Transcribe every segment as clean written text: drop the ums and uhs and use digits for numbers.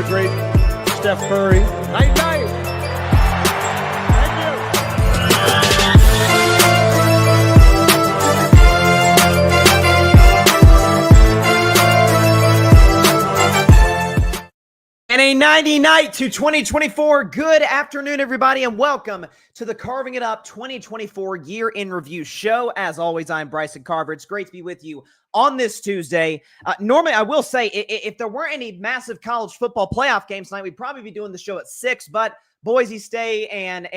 the great Steph Curry. Night, night. And a 90 night to 2024. Good afternoon, everybody, and welcome to the Carving It Up 2024 Year in Review show. As always, I'm Bryson Carver. It's great to be with you on this Tuesday. Normally, I will say, if there weren't any massive college football playoff games tonight, we'd probably be doing the show at 6, but Boise State and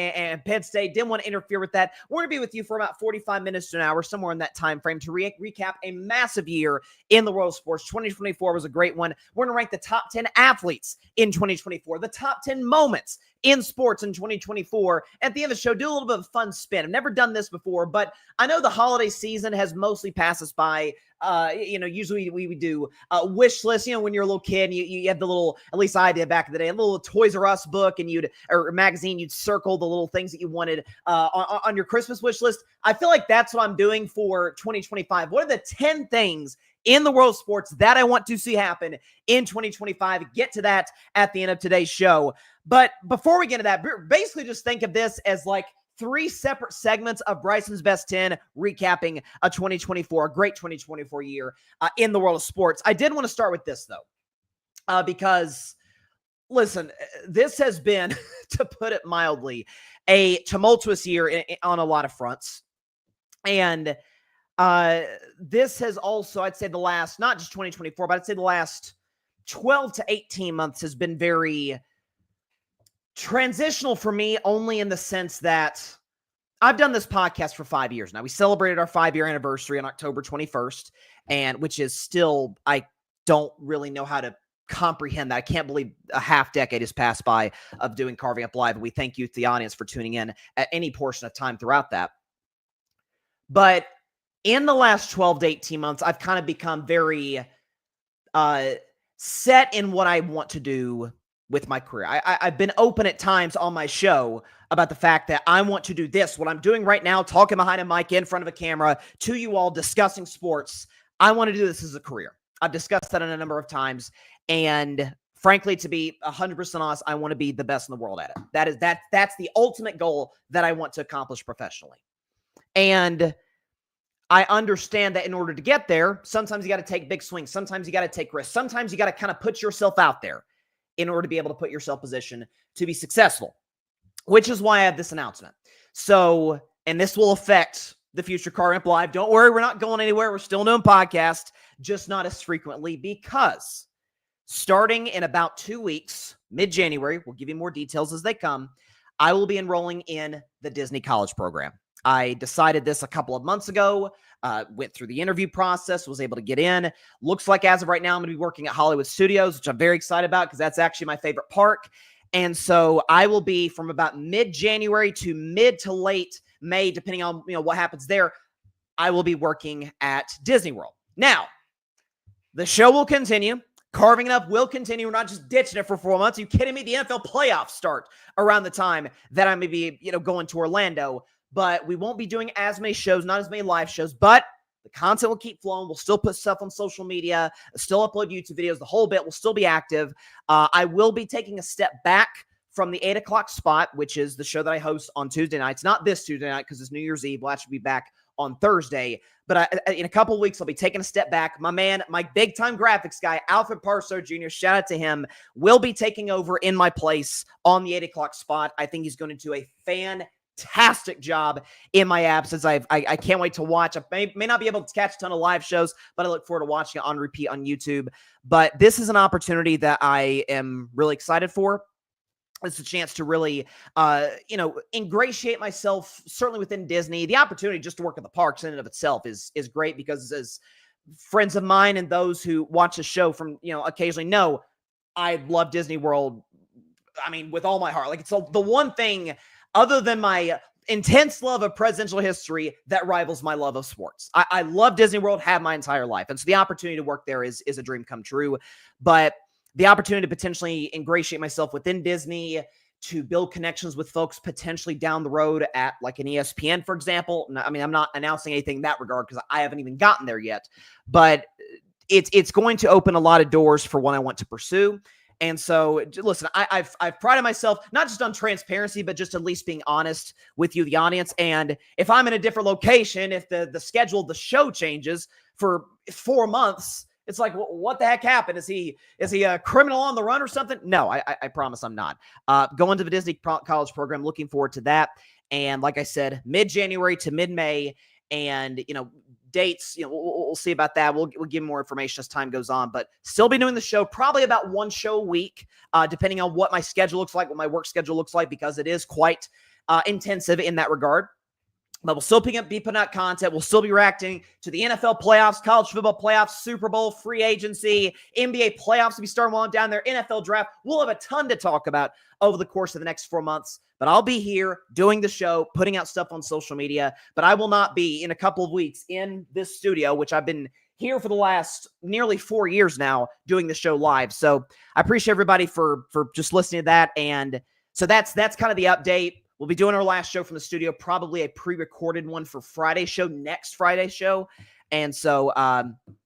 Penn State didn't want to interfere with that. We're going to be with you for about 45 minutes to an hour, somewhere in that time frame, to recap a massive year in the world of sports. 2024 was a great one. We're going to rank the top 10 athletes in 2024, the top 10 moments in sports in 2024. At the end of the show, do a little bit of a fun spin. I've never done this before, but I know the holiday season has mostly passed us by. Usually we would do a wish list, when you're a little kid and you had the little, at least I did back in the day, a little Toys R Us book or magazine, you'd circle the little things that you wanted on your Christmas wish list. I feel like that's what I'm doing for 2025. What are the 10 things in the world of sports that I want to see happen in 2025? Get to that at the end of today's show. But before we get into that, basically just think of this as like 3 separate segments of Bryson's Best 10 recapping a great 2024 year in the world of sports. I did want to start with this, though, because, listen, this has been, to put it mildly, a tumultuous year on a lot of fronts. And this has also, I'd say the last, not just 2024, but I'd say the last 12 to 18 months has been very transitional for me, only in the sense that I've done this podcast for 5 years now. We celebrated our 5-year anniversary on October 21st, and which is still, I don't really know how to comprehend that. I can't believe a half decade has passed by of doing Carving Up Live. And we thank you to the audience for tuning in at any portion of time throughout that. But in the last 12 to 18 months, I've kind of become very set in what I want to do with my career. I've been open at times on my show about the fact that I want to do this, what I'm doing right now, talking behind a mic in front of a camera to you all, discussing sports. I want to do this as a career. I've discussed that a number of times. And frankly, to be 100% honest, I want to be the best in the world at it. That's the ultimate goal that I want to accomplish professionally. And I understand that in order to get there, sometimes you got to take big swings. Sometimes you got to take risks. Sometimes you got to kind of put yourself out there in order to be able to put yourself in position to be successful, which is why I have this announcement. So, and this will affect the future Carving Up Live. Don't worry, we're not going anywhere. We're still doing podcast, just not as frequently, because starting in about 2 weeks, mid-January, we'll give you more details as they come, I will be enrolling in the Disney College program. I decided this a couple of months ago, went through the interview process, was able to get in. Looks like as of right now, I'm going to be working at Hollywood Studios, which I'm very excited about because that's actually my favorite park. And so I will be from about mid-January to mid to late May, depending on what happens there, I will be working at Disney World. Now, the show will continue. Carving It Up will continue. We're not just ditching it for 4 months. Are you kidding me? The NFL playoffs start around the time that I'm going to be going to Orlando. But we won't be doing as many shows, not as many live shows, but the content will keep flowing. We'll still put stuff on social media, still upload YouTube videos. The whole bit will still be active. I will be taking a step back from the 8 o'clock spot, which is the show that I host on Tuesday nights. Not this Tuesday night because it's New Year's Eve. We'll actually be back on Thursday. But in a couple of weeks, I'll be taking a step back. My man, my big-time graphics guy, Alfred Parso Jr., shout out to him, will be taking over in my place on the 8 o'clock spot. I think he's going to do a fantastic job in my absence. I can't wait to watch. I may not be able to catch a ton of live shows, but I look forward to watching it on repeat on YouTube. But this is an opportunity that I am really excited for. It's a chance to really, ingratiate myself, certainly within Disney. The opportunity just to work at the parks in and of itself is great because as friends of mine and those who watch the show from, occasionally know, I love Disney World. I mean, with all my heart. Like, it's the one thing other than my intense love of presidential history that rivals my love of sports. I love Disney World, have my entire life. And so the opportunity to work there is a dream come true. But the opportunity to potentially ingratiate myself within Disney, to build connections with folks potentially down the road at like an ESPN, for example. I mean, I'm not announcing anything in that regard because I haven't even gotten there yet. But it's going to open a lot of doors for what I want to pursue. And so, listen, I've prided myself not just on transparency, but just at least being honest with you, the audience. And if I'm in a different location, if the schedule of the show changes for 4 months, it's like, what the heck happened? Is he a criminal on the run or something? No, I promise I'm not. Going to the Disney College program, looking forward to that. And like I said, mid-January to mid-May, and dates, we'll see about that. We'll give more information as time goes on, but still be doing the show, probably about 1 show a week, depending on what my schedule looks like, what my work schedule looks like, because it is quite intensive in that regard. But we'll still be putting out content. We'll still be reacting to the NFL playoffs, college football playoffs, Super Bowl, free agency, NBA playoffs to be starting while I'm down there, NFL draft. We'll have a ton to talk about over the course of the next 4 months. But I'll be here doing the show, putting out stuff on social media. But I will not be in a couple of weeks in this studio, which I've been here for the last nearly 4 years now doing the show live. So I appreciate everybody for just listening to that. And so that's kind of the update. We'll be doing our last show from the studio, probably a pre-recorded one for Friday's show, next Friday's show. And so,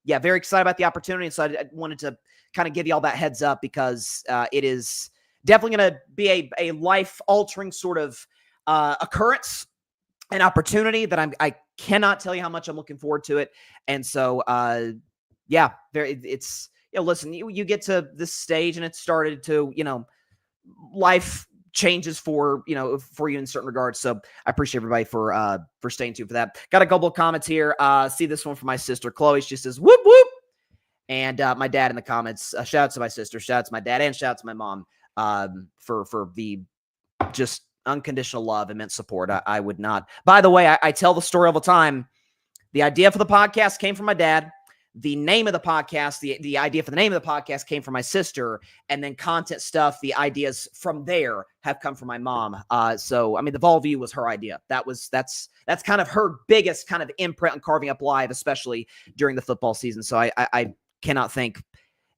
very excited about the opportunity. And so I wanted to kind of give you all that heads up, because it is definitely going to be a life-altering sort of occurrence and opportunity that I cannot tell you how much I'm looking forward to it. And so, it's, listen, you get to this stage and it started to, life changes for you in certain regards. So I appreciate everybody for staying tuned for that. Got a couple of comments here. See this one from my sister Chloe. She says whoop whoop, and my dad in the comments. Shout out to my sister, shout out to my dad, and shout out to my mom for the just unconditional love, immense support. I would not. By the way, I tell the story all the time. The idea for the podcast came from my dad. The name of the podcast, the idea for the name of the podcast came from my sister, and then content stuff, the ideas from there have come from my mom. So, I mean, the Vol View was her idea. That's kind of her biggest kind of imprint on Carving Up Live, especially during the football season. So I cannot thank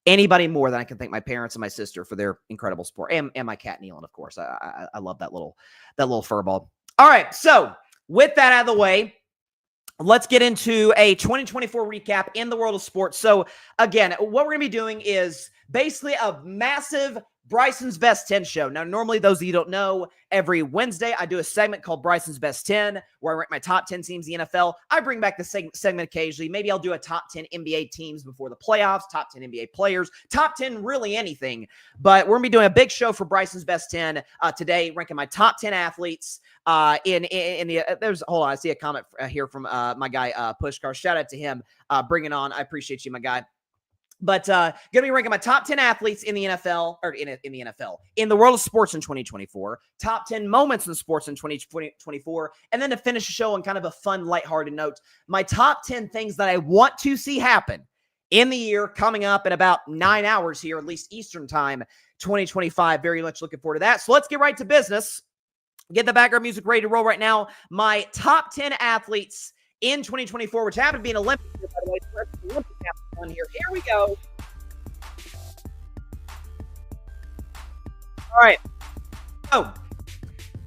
anybody more than I can thank my parents and my sister for their incredible support, and my cat Nealon, of course. I love that little furball. All right, so with that out of the way, let's get into a 2024 recap in the world of sports. So again, what we're going to be doing is basically a massive Bryson's Best 10 show. Now, normally, those of you who don't know, every Wednesday, I do a segment called Bryson's Best 10, where I rank my top 10 teams in the NFL. I bring back the segment occasionally. Maybe I'll do a top 10 NBA teams before the playoffs, top 10 NBA players, top 10 really anything. But we're going to be doing a big show for Bryson's Best 10 today, ranking my top 10 athletes in the hold on, I see a comment here from my guy Pushkar. Shout out to him. Bring it on. I appreciate you, my guy. But going to be ranking my top 10 athletes in the NFL, or in the NFL, in the world of sports in 2024, top 10 moments in sports in 2024, and then to finish the show on kind of a fun, lighthearted note, my top 10 things that I want to see happen in the year coming up in about 9 hours here, at least Eastern time, 2025. Very much looking forward to that. So let's get right to business. Get the background music ready to roll right now. My top 10 athletes in 2024, which happened to be an Olympic year, by the way. Olympic one here. Here we go. All right. So,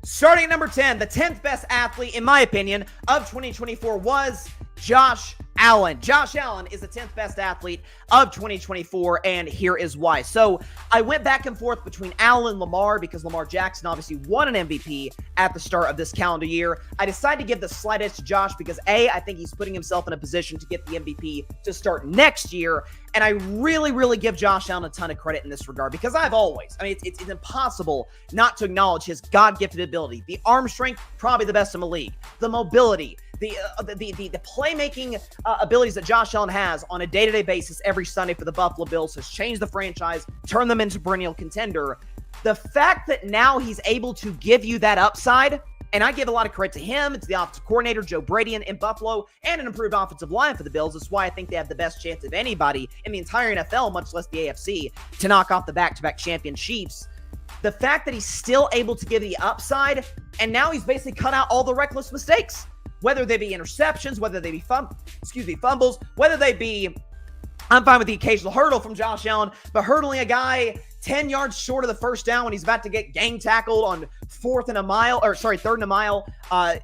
starting at number 10, the 10th best athlete, in my opinion, of 2024 was Josh Allen. Josh Allen is the 10th best athlete of 2024, and here is why. So I went back and forth between Allen and Lamar, because Lamar Jackson obviously won an MVP at the start of this calendar year. I decided to give the slight edge to Josh because I think he's putting himself in a position to get the MVP to start next year. And I really, really give Josh Allen a ton of credit in this regard, because it's impossible not to acknowledge his God-gifted ability. The arm strength, probably the best in the league. The mobility, the playmaking abilities that Josh Allen has on a day-to-day basis every Sunday for the Buffalo Bills has changed the franchise, turned them into a perennial contender. The fact that now he's able to give you that upside, and I give a lot of credit to him, to the offensive coordinator, Joe Brady in Buffalo, and an improved offensive line for the Bills. That's why I think they have the best chance of anybody in the entire NFL, much less the AFC, to knock off the back-to-back champion Chiefs. The fact that he's still able to give the upside, and now he's basically cut out all the reckless mistakes, whether they be interceptions, whether they be fumbles, whether they be, I'm fine with the occasional hurdle from Josh Allen, but hurdling a guy 10 yards short of the first down when he's about to get gang tackled on third and a mile.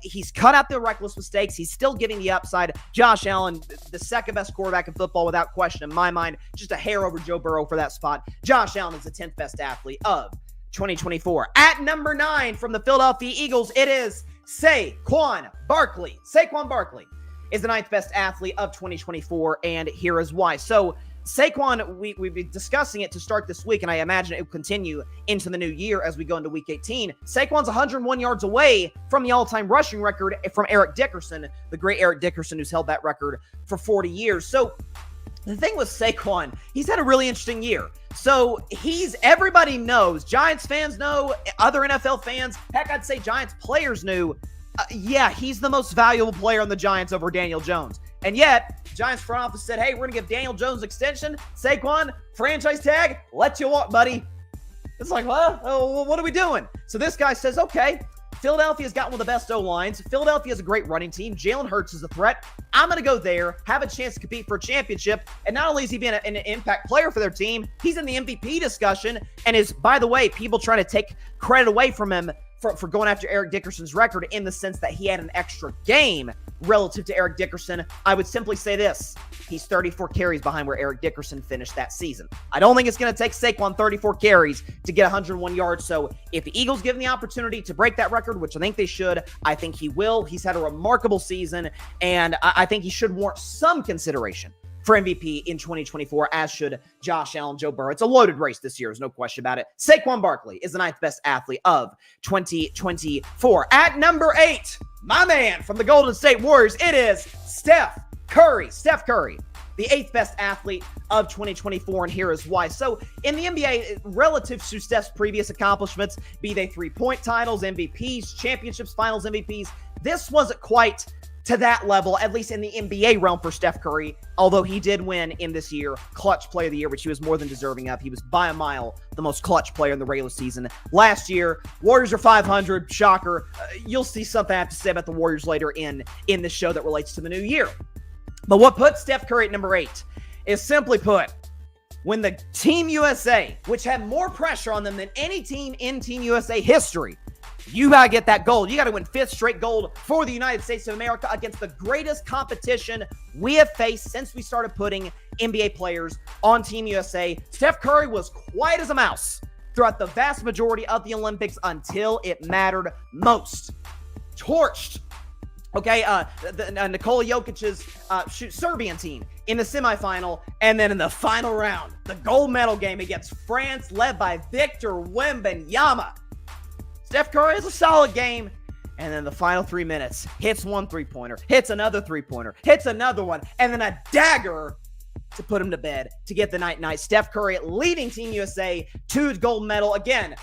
He's cut out the reckless mistakes. He's still getting the upside. Josh Allen, the second best quarterback in football without question in my mind, just a hair over Joe Burrow for that spot. Josh Allen is the 10th best athlete of 2024. At number 9 from the Philadelphia Eagles, it is Saquon Barkley. Saquon Barkley is the 9th best athlete of 2024, and here is why. So Saquon, we've been discussing it to start this week, and I imagine it will continue into the new year as we go into Week 18. Saquon's 101 yards away from the all-time rushing record from Eric Dickerson, the great Eric Dickerson, who's held that record for 40 years. So the thing with Saquon, he's had a really interesting year. So everybody knows, Giants fans know, other NFL fans, heck, I'd say Giants players knew, he's the most valuable player on the Giants over Daniel Jones. And yet, Giants front office said, hey, we're going to give Daniel Jones extension. Saquon, franchise tag, let you walk, buddy. It's like, well, what are we doing? So this guy says, okay, Philadelphia's got one of the best O-lines. Philadelphia's a great running team. Jalen Hurts is a threat. I'm going to go there, have a chance to compete for a championship. And not only is he being an impact player for their team, he's in the MVP discussion and is, by the way, people trying to take credit away from him for going after Eric Dickerson's record in the sense that he had an extra game relative to Eric Dickerson. I would simply say this. He's 34 carries behind where Eric Dickerson finished that season. I don't think it's going to take Saquon 34 carries to get 101 yards. So if the Eagles give him the opportunity to break that record, which I think they should, I think he will. He's had a remarkable season, and I think he should warrant some consideration for MVP in 2024, as should Josh Allen, Joe Burrow. It's a loaded race this year, there's no question about it. Saquon Barkley is the 9th best athlete of 2024. At number 8, my man from the Golden State Warriors, it is Steph Curry. Steph Curry, the 8th best athlete of 2024, and here is why. So in the NBA, relative to Steph's previous accomplishments, be they three-point titles, MVPs, championships, finals MVPs, this wasn't quite to that level, at least in the NBA realm for Steph Curry, although he did win in this year Clutch Player of the Year, which he was more than deserving of. He was by a mile the most clutch player in the regular season. Last year, Warriors are 500, shocker. You'll see something I have to say about the Warriors later in this show that relates to the new year. But what puts Steph Curry at number 8 is, simply put, when the Team USA, which had more pressure on them than any team in Team USA history, you got to get that gold. You got to win 5th straight gold for the United States of America against the greatest competition we have faced since we started putting NBA players on Team USA. Steph Curry was quiet as a mouse throughout the vast majority of the Olympics until it mattered most. Torched. Okay, Nikola Jokic's Serbian team in the semifinal, and then in the final round, the gold medal game against France, led by Victor Wembanyama. Steph Curry has a solid game, and then the final 3 minutes, hits one three-pointer, hits another three-pointer, hits another one, and then a dagger to put him to bed to get the night-night. Steph Curry leading Team USA to gold medal. Again,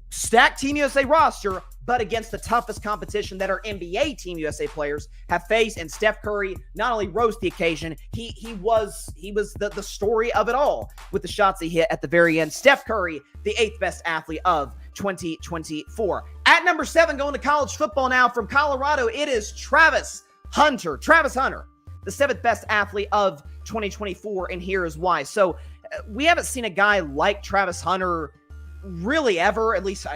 stacked Team USA roster, but against the toughest competition that our NBA Team USA players have faced. And Steph Curry not only rose to the occasion, he was the story of it all with the shots he hit at the very end. Steph Curry, the 8th best athlete of 2024. At number 7, going to college football now from Colorado, it is Travis Hunter. Travis Hunter, the 7th best athlete of 2024, and here is why. So we haven't seen a guy like Travis Hunter really ever, at least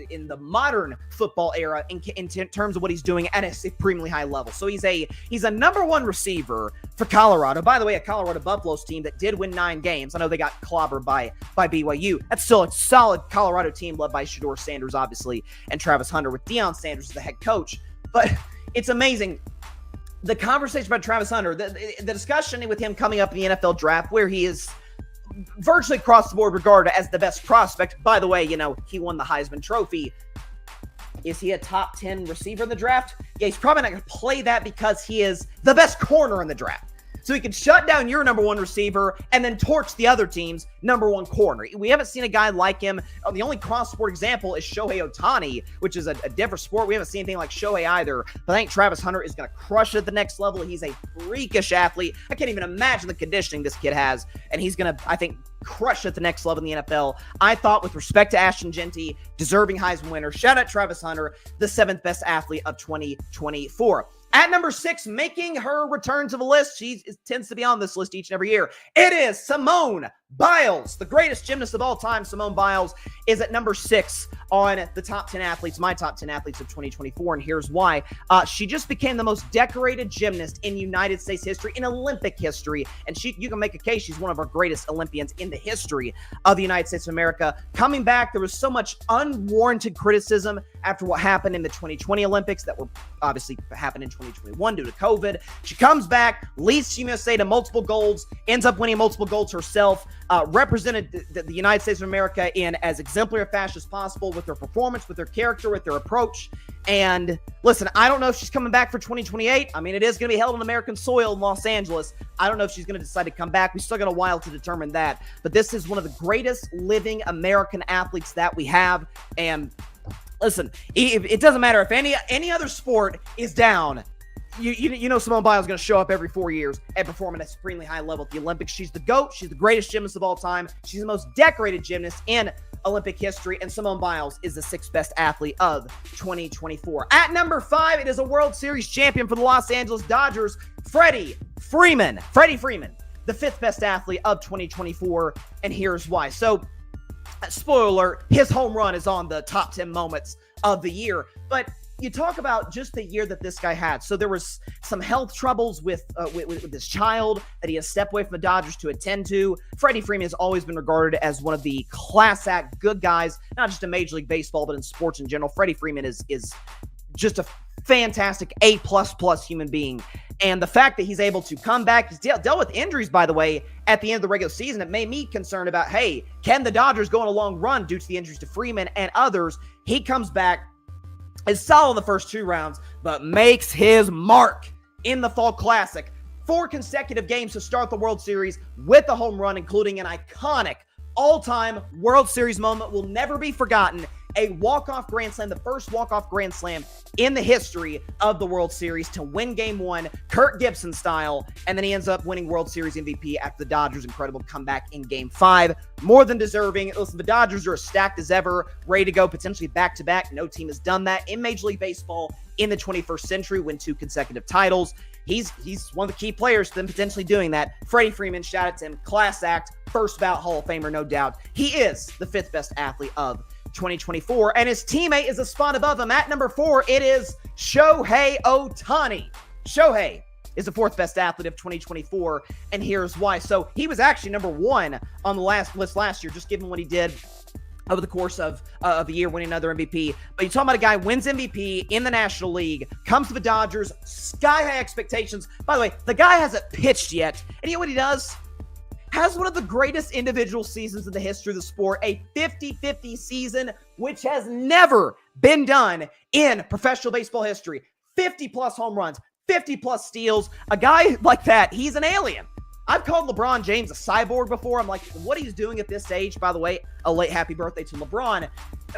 in the modern football era, in terms of what he's doing at a supremely high level. So he's a number 1 receiver for Colorado. By the way, a Colorado Buffaloes team that did win 9 games. I know they got clobbered by BYU. That's still a solid Colorado team led by Shedeur Sanders, obviously, and Travis Hunter with Deion Sanders as the head coach. But it's amazing. The conversation about Travis Hunter, the discussion with him coming up in the NFL draft, where he is virtually across the board regarded as the best prospect. By the way, he won the Heisman Trophy. Is he a top 10 receiver in the draft? Yeah, he's probably not going to play that because he is the best corner in the draft. So he can shut down your number 1 receiver and then torch the other team's number 1 corner. We haven't seen a guy like him. The only cross-sport example is Shohei Ohtani, which is a different sport. We haven't seen anything like Shohei either. But I think Travis Hunter is going to crush it at the next level. He's a freakish athlete. I can't even imagine the conditioning this kid has. And he's going to, I think, crush at the next level in the NFL. I thought, with respect to Ashton Jeanty, deserving Heisman winner, shout out Travis Hunter, the 7th best athlete of 2024. At number 6, making her return to the list, she tends to be on this list each and every year, it is Simone Biles, the greatest gymnast of all time, Simone Biles, is at number 6 on the top 10 athletes, my top 10 athletes of 2024, and here's why. She just became the most decorated gymnast in United States history, in Olympic history, and you can make a case she's one of our greatest Olympians in the history of the United States of America. Coming back, there was so much unwarranted criticism after what happened in the 2020 Olympics that were obviously happened in 2021 due to COVID. She comes back, leads Team USA to multiple golds, ends up winning multiple golds herself, represented the United States of America in as exemplary a fashion as possible with her performance, with her character, with her approach. And listen, I don't know if she's coming back for 2028. I mean, it is going to be held on American soil in Los Angeles. I don't know if she's going to decide to come back. We still got a while to determine that. But this is one of the greatest living American athletes that we have. And listen, it doesn't matter if any other sport is down. You know Simone Biles is going to show up every 4 years and perform at a supremely high level at the Olympics. She's the GOAT. She's the greatest gymnast of all time. She's the most decorated gymnast in Olympic history, and Simone Biles is the 6th best athlete of 2024. At number 5, it is a World Series champion for the Los Angeles Dodgers, Freddie Freeman. Freddie Freeman, the 5th best athlete of 2024, and here's why. So, spoiler alert, his home run is on the top 10 moments of the year, but you talk about just the year that this guy had. So there was some health troubles with this child that he has stepped away from the Dodgers to attend to. Freddie Freeman has always been regarded as one of the class act good guys, not just in Major League Baseball, but in sports in general. Freddie Freeman is just a fantastic A++ human being. And the fact that he's able to come back, he's dealt with injuries, by the way, at the end of the regular season. It made me concerned about, hey, can the Dodgers go on a long run due to the injuries to Freeman and others? He comes back, is solid in the first 2 rounds, but makes his mark in the Fall Classic. 4 consecutive games to start the World Series with a home run, including an iconic all-time World Series moment will never be forgotten. A walk-off grand slam, the first walk-off grand slam in the history of the World Series to win Game 1, Kirk Gibson style, and then he ends up winning World Series MVP after the Dodgers' incredible comeback in Game 5. More than deserving. Listen, the Dodgers are as stacked as ever, ready to go potentially back-to-back. No team has done that in Major League Baseball in the 21st century, win 2 consecutive titles. He's one of the key players to them potentially doing that. Freddie Freeman, shout out to him, class act, first ballot Hall of Famer, no doubt. He is the 5th best athlete of 2024, and his teammate is a spot above him. At number 4, it is Shohei Ohtani. Shohei is the 4th best athlete of 2024, and here's why. So he was actually number 1 on the last list last year, just given what he did over the course of the year, winning another MVP. But you're talking about a guy wins MVP in the National League, comes to the Dodgers, sky-high expectations. By the way, the guy hasn't pitched yet, and you know what he does? Has one of the greatest individual seasons in the history of the sport, a 50-50 season, which has never been done in professional baseball history. 50-plus home runs, 50-plus steals. A guy like that, he's an alien. I've called LeBron James a cyborg before. I'm like, what he's doing at this age, by the way, a late happy birthday to LeBron.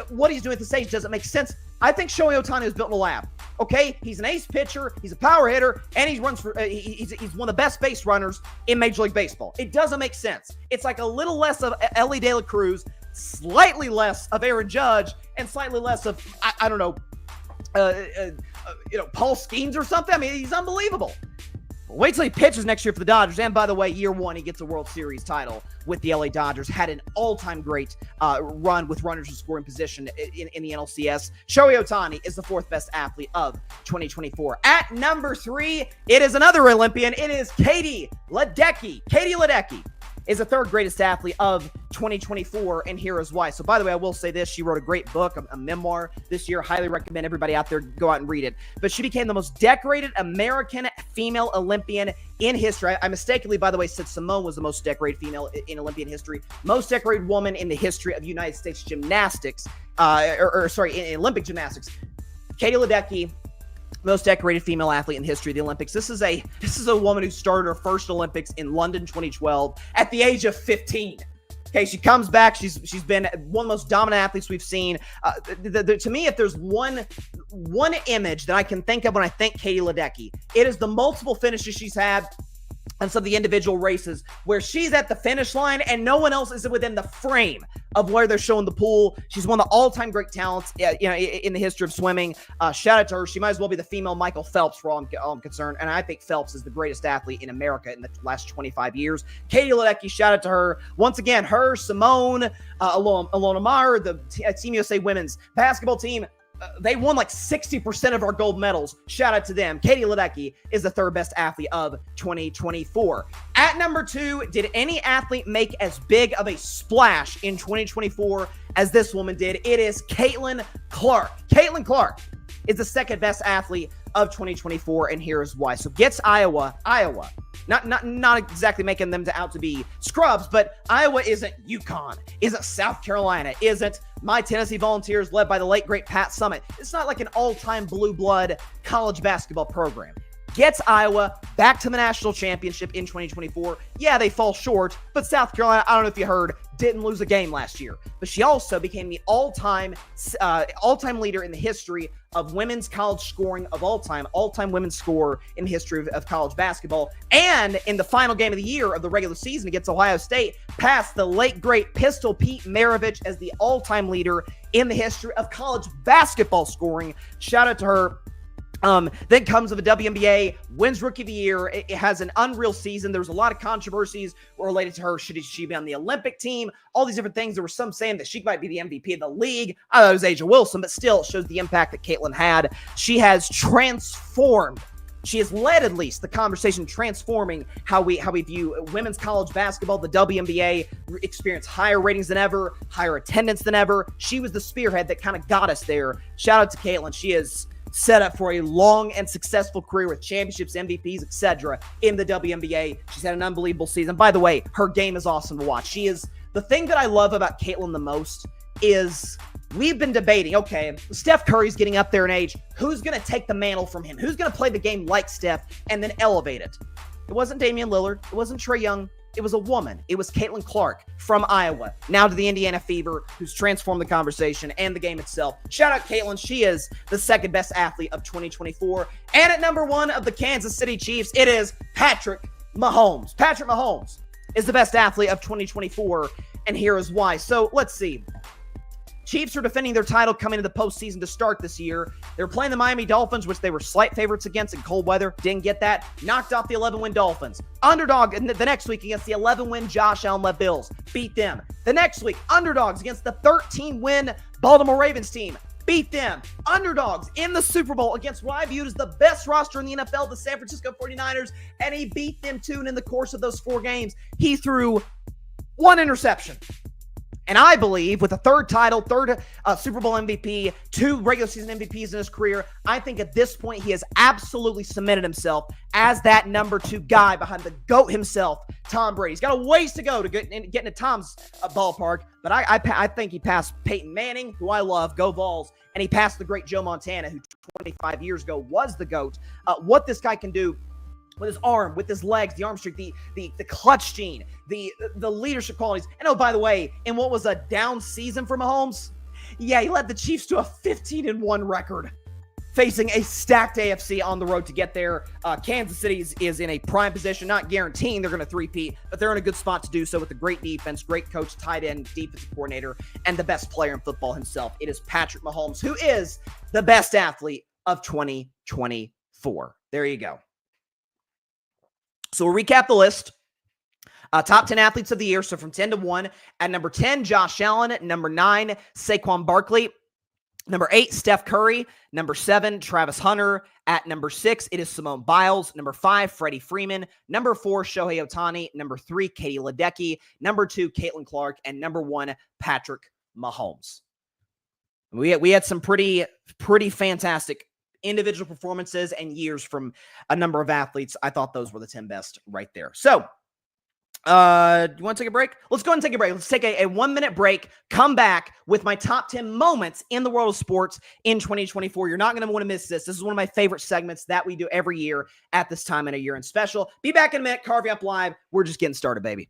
What he's doing at this age doesn't make sense. I think Shohei Ohtani was built in a lab. Okay, he's an ace pitcher, he's a power hitter, and he runs for he's one of the best base runners in Major League Baseball. It doesn't make sense. It's like a little less of Ellie De La Cruz, slightly less of Aaron Judge, and slightly less of I don't know, Paul Skeens or something. I mean, he's unbelievable. Wait till he pitches next year for the Dodgers. And by the way, year 1, he gets a World Series title with the LA Dodgers. Had an all-time great run with runners in scoring position in the NLCS. Shohei Ohtani is the 4th best athlete of 2024. At number 3, it is another Olympian. It is Katie Ledecky. Katie Ledecky is the 3rd greatest athlete of 2024, and here is why. So, by the way, I will say this. She wrote a great book, a memoir this year. Highly recommend everybody out there go out and read it. But she became the most decorated American female Olympian in history. I mistakenly, by the way, said Simone was the most decorated female in Olympian history. Most decorated woman in the history of United States gymnastics, in Olympic gymnastics. Katie Ledecky, most decorated female athlete in the history of the Olympics. This is a woman who started her first Olympics in London 2012 at the age of 15. Okay, she comes back. She's been one of the most dominant athletes we've seen. To me, if there's one image that I can think of when I think Katie Ledecky, it is the multiple finishes she's had on some of the individual races where she's at the finish line and no one else is within the frame of where they're showing the pool. She's one of the all-time great talents, in the history of swimming. Shout out to her. She might as well be the female Michael Phelps, for all I'm concerned. And I think Phelps is the greatest athlete in America in the last 25 years. Katie Ledecky, shout out to her. Once again, her, Simone, Alona Mar, the Team USA women's basketball team, they won like 60% of our gold medals. Shout out to them. Katie Ledecky is the third best athlete of 2024. At number 2, did any athlete make as big of a splash in 2024 as this woman did? It is Caitlin Clark. Caitlin Clark is the second best athlete of 2024, and here is why. So gets Iowa. Not exactly making them out to be scrubs, but Iowa isn't UConn, isn't South Carolina, isn't my Tennessee Volunteers led by the late, great Pat Summitt. It's not like an all-time blue blood college basketball program. Gets Iowa back to the national championship in 2024. Yeah, they fall short, but South Carolina, I don't know if you heard, didn't lose a game last year. But she also became the all-time leader in the history of women's college scoring of all-time women's scorer in the history of college basketball. And in the final game of the year of the regular season against Ohio State, passed the late, great Pistol Pete Maravich as the all-time leader in the history of college basketball scoring. Shout out to her. Then comes of a WNBA, wins Rookie of the Year. It has an unreal season. There was a lot of controversies related to her. Should she be on the Olympic team? All these different things. There were some saying that she might be the MVP of the league. I thought it was Asia Wilson, but still it shows the impact that Caitlin had. She has transformed. She has led, at least, the conversation transforming how we view women's college basketball. The WNBA experienced higher ratings than ever, higher attendance than ever. She was the spearhead that kind of got us there. Shout out to Caitlin. She is set up for a long and successful career with championships, MVPs, etc. in the WNBA. She's had an unbelievable season. By the way, her game is awesome to watch. She is the thing that I love about Caitlin the most is we've been debating, okay, Steph Curry's getting up there in age. Who's going to take the mantle from him? Who's going to play the game like Steph and then elevate it? It wasn't Damian Lillard. It wasn't Trae Young. It was a woman. It was Caitlin Clark from Iowa, now to the Indiana Fever, who's transformed the conversation and the game itself. Shout out Caitlin. She is the second best athlete of 2024. And at number 1 of the Kansas City Chiefs, it is Patrick Mahomes. Patrick Mahomes is the best athlete of 2024, and here is why. So let's see. Chiefs are defending their title coming into the postseason to start this year. They're playing the Miami Dolphins, which they were slight favorites against in cold weather. Didn't get that. Knocked off the 11-win Dolphins. Underdog the next week against the 11-win Josh Allen-led Bills. Beat them. The next week, underdogs against the 13-win Baltimore Ravens team. Beat them. Underdogs in the Super Bowl against what I viewed as the best roster in the NFL, the San Francisco 49ers, and he beat them too. And in the course of those 4 games, he threw 1 interception. And I believe with a third Super Bowl MVP, 2 regular season MVPs in his career, I think at this point he has absolutely cemented himself as that number 2 guy behind the GOAT himself, Tom Brady. He's got a ways to go to get into Tom's ballpark, but I think he passed Peyton Manning, who I love, go Vols, and he passed the great Joe Montana, who 25 years ago was the GOAT. What this guy can do with his arm, with his legs, the arm streak, the clutch gene, the leadership qualities. And oh, by the way, in what was a down season for Mahomes, yeah, he led the Chiefs to a 15-1 record, facing a stacked AFC on the road to get there. Kansas City is in a prime position, not guaranteeing they're going to three-peat, but they're in a good spot to do so with a great defense, great coach, tight end, defensive coordinator, and the best player in football himself. It is Patrick Mahomes, who is the best athlete of 2024. There you go. So we'll recap the list. Top 10 athletes of the year. So from 10 to 1. At number 10, Josh Allen. At number 9, Saquon Barkley. Number 8, Steph Curry. Number 7, Travis Hunter. At number 6, it is Simone Biles. Number 5, Freddie Freeman. Number 4, Shohei Ohtani. Number 3, Katie Ledecky. Number 2, Caitlin Clark. And number 1, Patrick Mahomes. We had some pretty fantastic individual performances and years from a number of athletes. I thought those were the 10 best right there. So, do you want to take a break? Let's go ahead and take a break. Let's take a 1-minute break, come back with my top 10 moments in the world of sports in 2024. You're not going to want to miss this. This is one of my favorite segments that we do every year at this time in a year and special. Be back in a minute. Carving Up Live. We're just getting started, baby.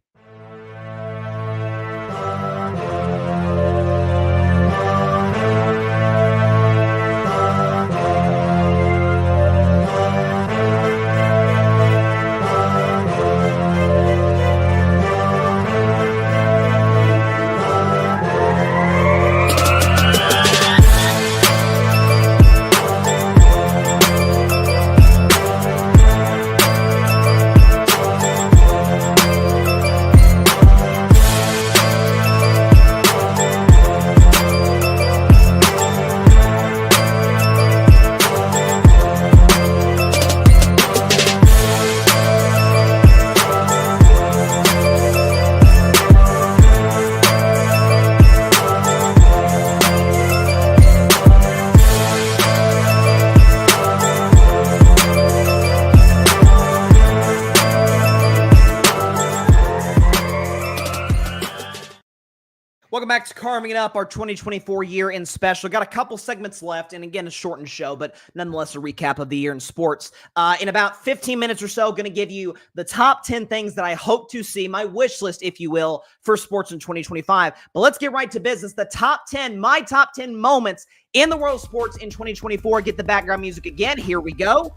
Welcome back to Carving It Up, our 2024 year in special. Got a couple segments left, and again, a shortened show, but nonetheless a recap of the year in sports. In about 15 minutes or so, going to give you the top 10 things that I hope to see, my wish list, if you will, for sports in 2025. But let's get right to business. The top 10, my top 10 moments in the world of sports in 2024. Get the background music again. Here we go.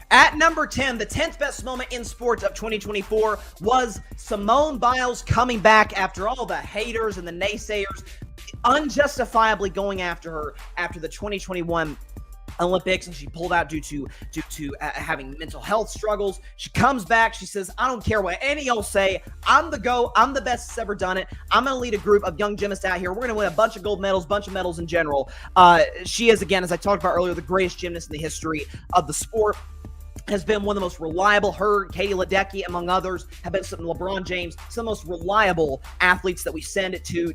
At number 10, the 10th best moment in sports of 2024 was Simone Biles coming back after all the haters and the naysayers unjustifiably going after her after the 2021 Olympics, and she pulled out due to having mental health struggles. She comes back. She says, I don't care what any of y'all say. I'm the GOAT. I'm the best that's ever done it. I'm going to lead a group of young gymnasts out here. We're going to win a bunch of gold medals, bunch of medals in general. She is, again, as I talked about earlier, the greatest gymnast in the history of the sport. Has been one of the most reliable. Her, Katie Ledecky, among others, have been some LeBron James, some of the most reliable athletes that we send it to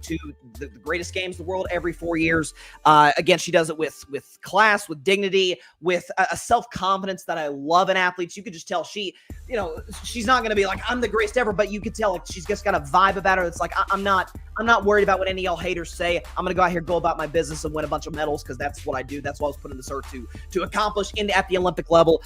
the greatest games in the world every 4 years. Again, she does it with class, with dignity, with a self-confidence that I love in athletes. You could just tell she's not going to be like, I'm the greatest ever, but you could tell like she's just got a vibe about her. It's like, I'm not worried about what any of y'all haters say. I'm going to go out here, go about my business and win a bunch of medals because that's what I do. That's what I was put in this earth to accomplish at the Olympic level.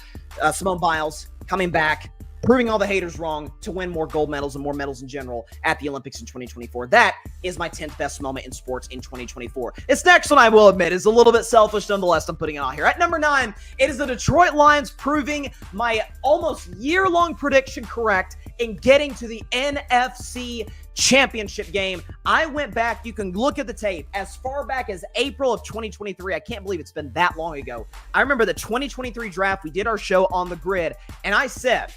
Simone Biles coming back, proving all the haters wrong to win more gold medals and more medals in general at the Olympics in 2024. That is my 10th best moment in sports in 2024. This next one, I will admit, is a little bit selfish. Nonetheless, I'm putting it on here. At number 9, it is the Detroit Lions proving my almost year-long prediction correct in getting to the NFC Championship game. I went back, you can look at the tape, as far back as April of 2023. I can't believe it's been that long ago. I remember the 2023 draft. We did our show on the grid, and I said,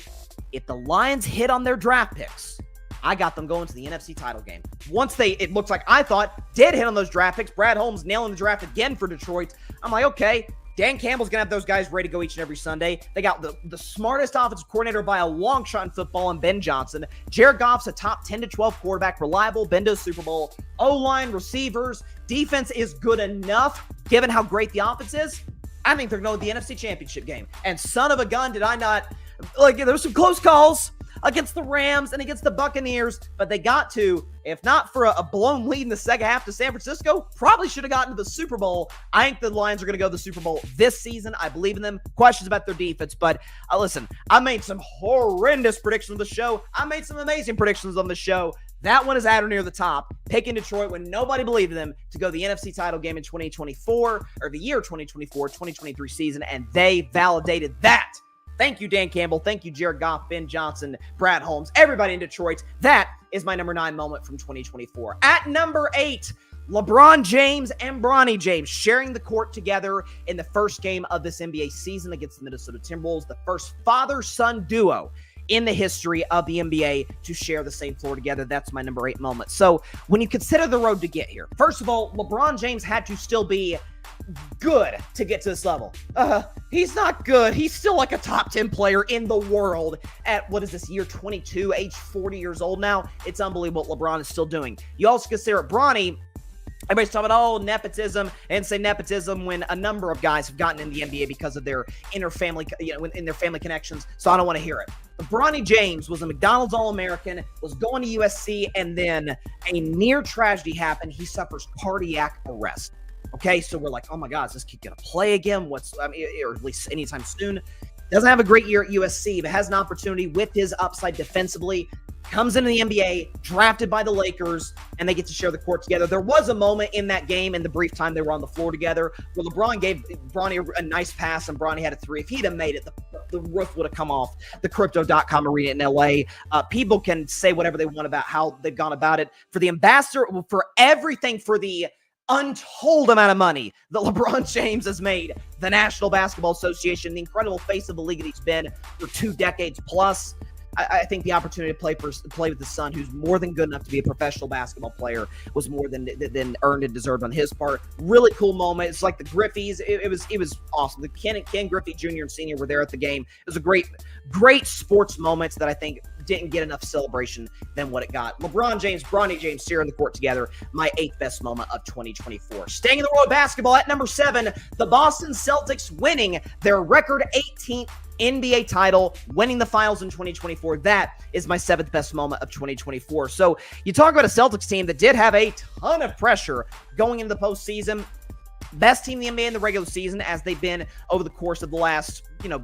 if the Lions hit on their draft picks, I got them going to the NFC title game. Once it looks like I thought, did hit on those draft picks, Brad Holmes nailing the draft again for Detroit. I'm like, okay, Dan Campbell's going to have those guys ready to go each and every Sunday. They got the smartest offensive coordinator by a long shot in football in Ben Johnson. Jared Goff's a top 10 to 12 quarterback, reliable, been to the Super Bowl. O-line, receivers, defense is good enough, given how great the offense is. I think they're going to the NFC Championship game. And son of a gun, did I not... Like, there were some close calls against the Rams and against the Buccaneers, but they got to, if not for a blown lead in the second half to San Francisco, probably should have gotten to the Super Bowl. I think the Lions are going to go to the Super Bowl this season. I believe in them. Questions about their defense, but listen, I made some horrendous predictions on the show. I made some amazing predictions on the show. That one is at or near the top, picking Detroit when nobody believed in them to go to the NFC title game in 2024, or the year 2024, 2023 season, and they validated that. Thank you, Dan Campbell. Thank you, Jared Goff, Ben Johnson, Brad Holmes, everybody in Detroit. That is my number 9 moment from 2024. At number 8, LeBron James and Bronny James sharing the court together in the first game of this NBA season against the Minnesota Timberwolves, the first father-son duo in the history of the NBA to share the same floor together. That's my number 8 moment. So when you consider the road to get here, first of all, LeBron James had to still be good to get to this level. He's not good. He's still like a top 10 player in the world at, what is this, year 22, age 40 years old now. It's unbelievable what LeBron is still doing. You also consider Bronny. Everybody's talking about, nepotism, and say nepotism when a number of guys have gotten in the NBA because of their inter-family, in their family connections, so I don't want to hear it. But Bronny James was a McDonald's All-American, was going to USC, and then a near tragedy happened. He suffers cardiac arrest. Okay, so we're like, oh my God, is this kid going to play again? Or at least anytime soon. Doesn't have a great year at USC, but has an opportunity with his upside defensively. Comes into the NBA, drafted by the Lakers, and they get to share the court together. There was a moment in that game, in the brief time they were on the floor together, where LeBron gave Bronny a nice pass, and Bronny had a 3. If he'd have made it, the roof would have come off the Crypto.com arena in LA. People can say whatever they want about how they've gone about it. For the ambassador, for everything, for the untold amount of money that LeBron James has made, the National Basketball Association, the incredible face of the league that he's been for 2 decades plus, I think the opportunity to play with the son, who's more than good enough to be a professional basketball player, was more than earned and deserved on his part. Really cool moment. It's like the Griffeys. It was awesome. The Ken Griffey Jr. and Sr. were there at the game. It was a great great sports moments that I think didn't get enough celebration than what it got. LeBron James, Bronny James here in the court together, my 8th best moment of 2024. Staying in the world of basketball at number 7, the Boston Celtics winning their record 18th NBA title, winning the finals in 2024. That is my 7th best moment of 2024. So you talk about a Celtics team that did have a ton of pressure going into the postseason. Best team in the NBA in the regular season, as they've been over the course of the last, a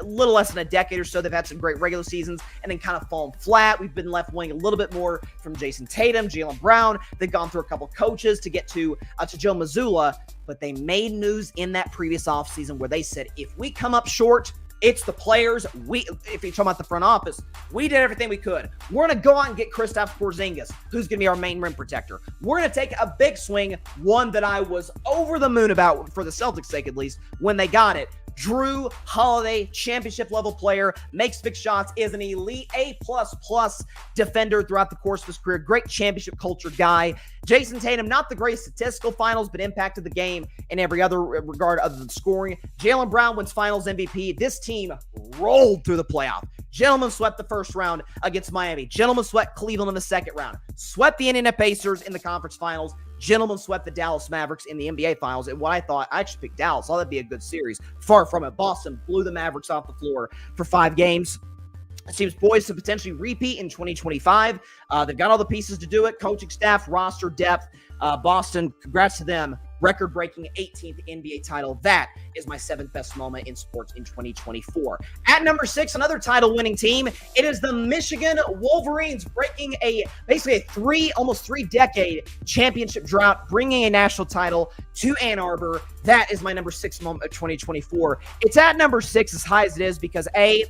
little less than a decade or so. They've had some great regular seasons and then kind of fallen flat. We've been left wanting a little bit more from Jason Tatum, Jaylen Brown. They've gone through a couple coaches to get to Joe Mazzulla, but they made news in that previous offseason where they said, if we come up short, it's the players. If you're talking about the front office, we did everything we could. We're going to go out and get Kristaps Porzingis, who's going to be our main rim protector. We're going to take a big swing, one that I was over the moon about, for the Celtics' sake at least, when they got it. Jrue Holiday, championship-level player, makes big shots, is an elite A++ defender throughout the course of his career. Great championship culture guy. Jason Tatum, not the greatest statistical finals, but impacted the game in every other regard other than scoring. Jaylen Brown wins finals MVP. This team rolled through the playoff. Gentlemen swept the first round against Miami. Gentlemen swept Cleveland in the second round. Swept the Indiana Pacers in the conference finals. Gentlemen swept the Dallas Mavericks in the NBA finals. And what I thought, I actually picked Dallas. Thought that'd be a good series. Far from it. Boston blew the Mavericks off the floor for 5 games. It seems poised to potentially repeat in 2025. They've got all the pieces to do it. Coaching staff, roster depth. Boston, congrats to them. Record-breaking 18th NBA title. That is my 7th best moment in sports in 2024. At number 6, another title-winning team. It is the Michigan Wolverines, breaking basically almost 3-decade championship drought, bringing a national title to Ann Arbor. That is my number 6 moment of 2024. It's at number 6 as high as it is because I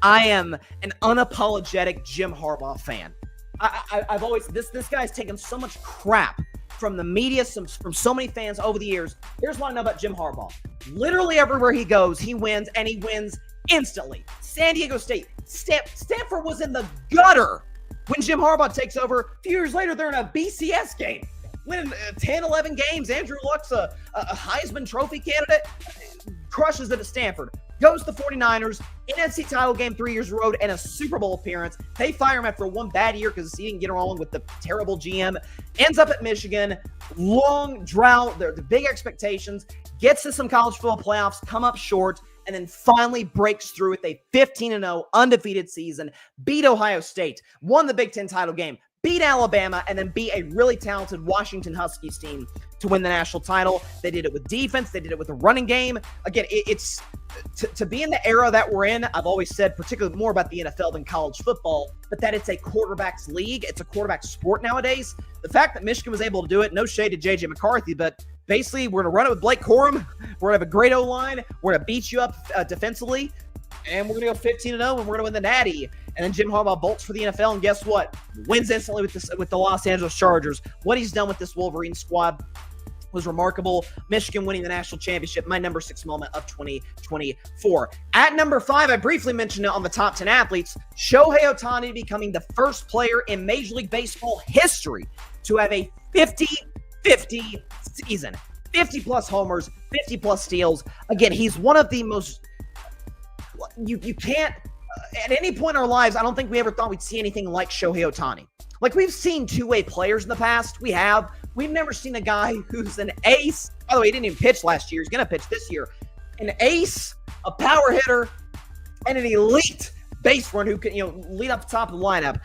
am an unapologetic Jim Harbaugh fan. I've always, this guy's taken so much crap from the media, from so many fans over the years. Here's what I know about Jim Harbaugh. Literally everywhere he goes, he wins, and he wins instantly. San Diego State. Stanford was in the gutter when Jim Harbaugh takes over. A few years later, they're in a BCS game. Winning 10, 11 games. Andrew Luck's a Heisman Trophy candidate. Crushes it at Stanford. Goes to the 49ers, NFC title game 3 years in a row, and a Super Bowl appearance. They fire him after one bad year because he didn't get along with the terrible GM. Ends up at Michigan. Long drought. The big expectations. Gets to some college football playoffs, come up short, and then finally breaks through with a 15-0 undefeated season. Beat Ohio State. Won the Big Ten title game. Beat Alabama, and then beat a really talented Washington Huskies team to win the national title. They did it with defense. They did it with a running game. Again, it's to be in the era that we're in. I've always said, particularly more about the NFL than college football, but that it's a quarterback's league. It's a quarterback sport nowadays. The fact that Michigan was able to do it, no shade to J.J. McCarthy, but basically we're going to run it with Blake Corum. We're going to have a great O-line. We're going to beat you up defensively, and we're going to go 15-0, and we're going to win the Natty. And then Jim Harbaugh bolts for the NFL, and guess what? Wins instantly with the Los Angeles Chargers. What he's done with this Wolverine squad was remarkable. Michigan winning the national championship, my number 6 moment of 2024. At number 5, I briefly mentioned it on the top 10 athletes, Shohei Ohtani becoming the first player in Major League Baseball history to have a 50-50 season. 50-plus homers, 50-plus steals. Again, he's one of the most... You can't... At any point in our lives, I don't think we ever thought we'd see anything like Shohei Ohtani. Like, we've seen two-way players in the past. We've never seen a guy who's an ace. By the way, he didn't even pitch last year. He's going to pitch this year. An ace, a power hitter, and an elite base runner who can, lead up the top of the lineup.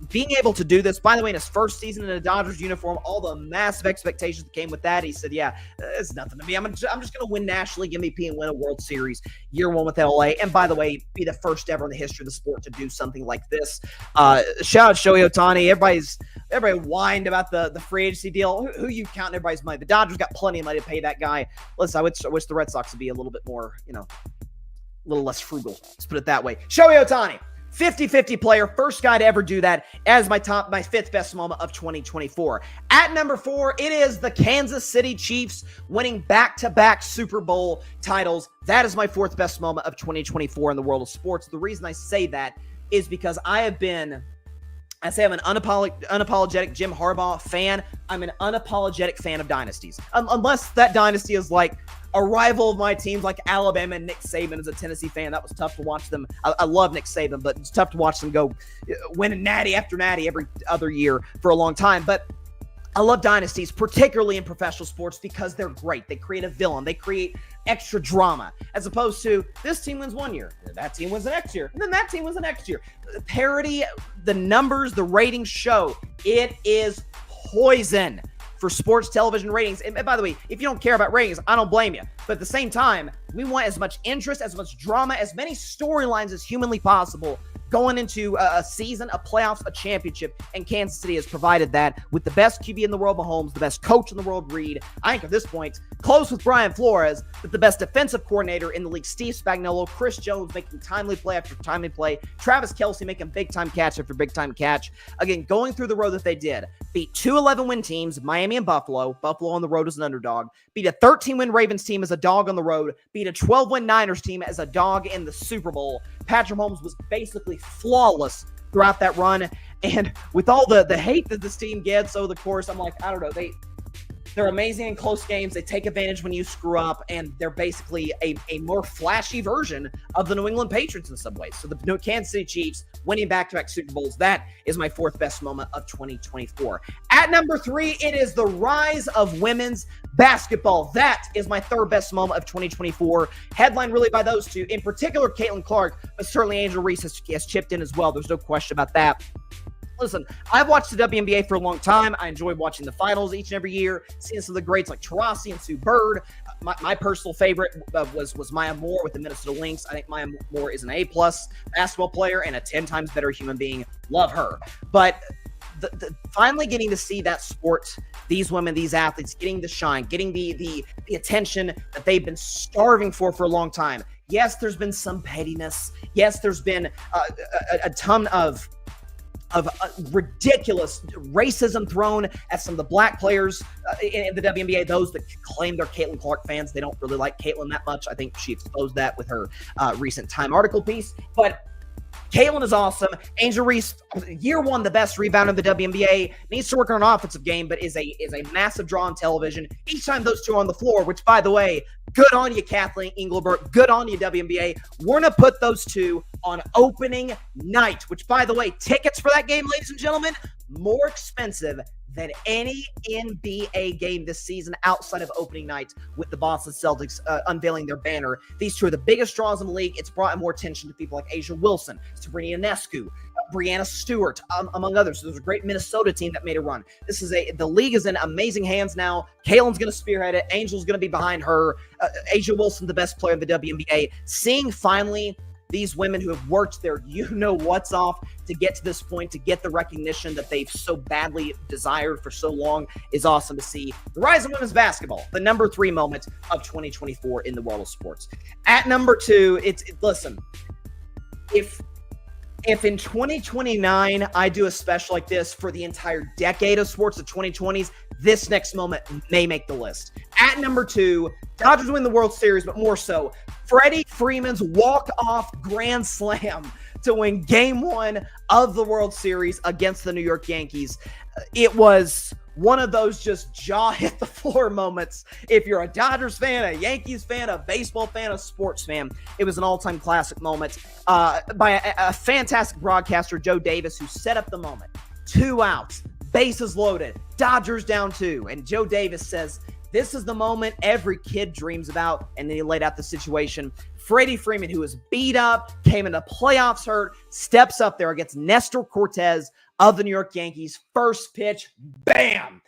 Being able to do this, by the way, in his first season in a Dodgers uniform, all the massive expectations that came with that, he said, yeah, it's nothing to me. I'm just going to win National League MVP and win a World Series year 1 with LA. And by the way, be the first ever in the history of the sport to do something like this. Shout out Shohei Ohtani. Everybody whined about the free agency deal. Who you counting everybody's money? The Dodgers got plenty of money to pay that guy. Listen, I wish the Red Sox would be a little bit more, a little less frugal. Let's put it that way. Shohei Ohtani, 50-50 player, first guy to ever do that, as my 5th best moment of 2024. At number 4, it is the Kansas City Chiefs winning back-to-back Super Bowl titles. That is my 4th best moment of 2024 in the world of sports. The reason I say that is because I have been I say I'm an unapologetic Jim Harbaugh fan. I'm an unapologetic fan of dynasties. Unless that dynasty is like a rival of my teams like Alabama and Nick Saban as a Tennessee fan. That was tough to watch them. I love Nick Saban, but it's tough to watch them go winning natty after natty every other year for a long time. But I love dynasties, particularly in professional sports, because they're great. They create a villain. They create extra drama, as opposed to this team wins one year, that team wins the next year, and then that team wins the next year. Parity, the numbers, the ratings show it is poison for sports television ratings. And by the way, if you don't care about ratings, I don't blame you. But at the same time, we want as much interest, as much drama, as many storylines as humanly possible going into a season, a playoffs, a championship, and Kansas City has provided that with the best QB in the world, Mahomes, the best coach in the world, Reed. I think at this point, close with Brian Flores, but the best defensive coordinator in the league, Steve Spagnuolo, Chris Jones making timely play after timely play, Travis Kelce making big-time catch after big-time catch. Again, going through the road that they did, beat two 11-win teams, Miami and Buffalo. Buffalo on the road as an underdog. Beat a 13-win Ravens team as a dog on the road. Beat a 12-win Niners team as a dog in the Super Bowl. Patrick Mahomes was basically flawless throughout that run. And with all the hate that this team gets over the course, I'm like, I don't know. They're amazing in close games. They take advantage when you screw up, and they're basically a more flashy version of the New England Patriots in some ways. So the Kansas City Chiefs winning back-to-back Super Bowls, that is my fourth best moment of 2024. At number 3, it is the rise of women's basketball. That is my third best moment of 2024. Headlined really by those two, in particular Caitlin Clark, but certainly Angel Reese has chipped in as well. There's no question about that. Listen, I've watched the WNBA for a long time. I enjoy watching the finals each and every year, seeing some of the greats like Taurasi and Sue Bird. My personal favorite was Maya Moore with the Minnesota Lynx. I think Maya Moore is an A-plus basketball player and a 10 times better human being. Love her. But finally getting to see that sport, these women, these athletes, getting the shine, getting the attention that they've been starving for a long time. Yes, there's been some pettiness. Yes, there's been a ton of ridiculous racism thrown at some of the black players in the WNBA, those that claim they're Caitlin Clark fans. They don't really like Caitlin that much. I think she exposed that with her recent Time article piece. But Caitlin is awesome. Angel Reese, year one, the best rebounder in the WNBA, needs to work on an offensive game, but is a massive draw on television. Each time those two are on the floor, which, by the way, good on you, Kathleen Engelbert. Good on you, WNBA. We're going to put those two on opening night, which, by the way, tickets for that game, ladies and gentlemen, more expensive than any NBA game this season outside of opening night with the Boston Celtics unveiling their banner. These two are the biggest draws in the league. It's brought more attention to people like Asia Wilson, Sabrina Ionescu, Brianna Stewart, among others. So there's a great Minnesota team that made a run. The league is in amazing hands now. Caitlin's going to spearhead it. Angel's going to be behind her. Asia Wilson, the best player in the WNBA. Seeing finally these women who have worked their you-know-what's off to get to this point, to get the recognition that they've so badly desired for so long, is awesome to see. The rise of women's basketball, the number 3 moment of 2024 in the world of sports. At number 2, listen, if in 2029 I do a special like this for the entire decade of sports, the 2020s, this next moment may make the list. At number 2, Dodgers win the World Series, but more so, Freddie Freeman's walk-off grand slam to win Game 1 of the World Series against the New York Yankees. It was one of those just jaw-hit-the-floor moments. If you're a Dodgers fan, a Yankees fan, a baseball fan, a sports fan, it was an all-time classic moment by a fantastic broadcaster, Joe Davis, who set up the moment. 2 outs, bases loaded, Dodgers down 2, and Joe Davis says, "This is the moment every kid dreams about," and then he laid out the situation. Freddie Freeman, who was beat up, came into playoffs hurt, steps up there against Nestor Cortez of the New York Yankees. First pitch, bam!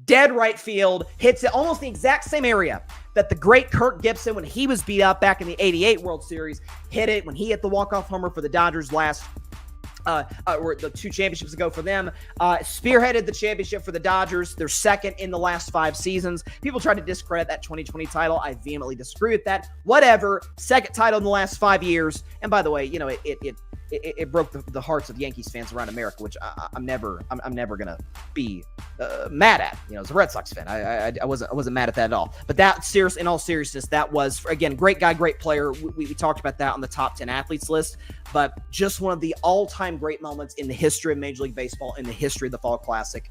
Dead right field, hits it almost the exact same area that the great Kirk Gibson, when he was beat up back in the '88 World Series, hit it when he hit the walk-off homer for the Dodgers last or the 2 championships ago for them, spearheaded the championship for the Dodgers. They're second in the last 5 seasons. People try to discredit that 2020 title. I vehemently disagree with that. Whatever. Second title in the last 5 years. And by the way, it broke the hearts of Yankees fans around America, which I'm never gonna be mad at. As a Red Sox fan, I wasn't mad at that at all. But in all seriousness, that was, again, great guy, great player. We talked about that on the top 10 athletes list, but just one of the all-time great moments in the history of Major League Baseball, in the history of the Fall Classic.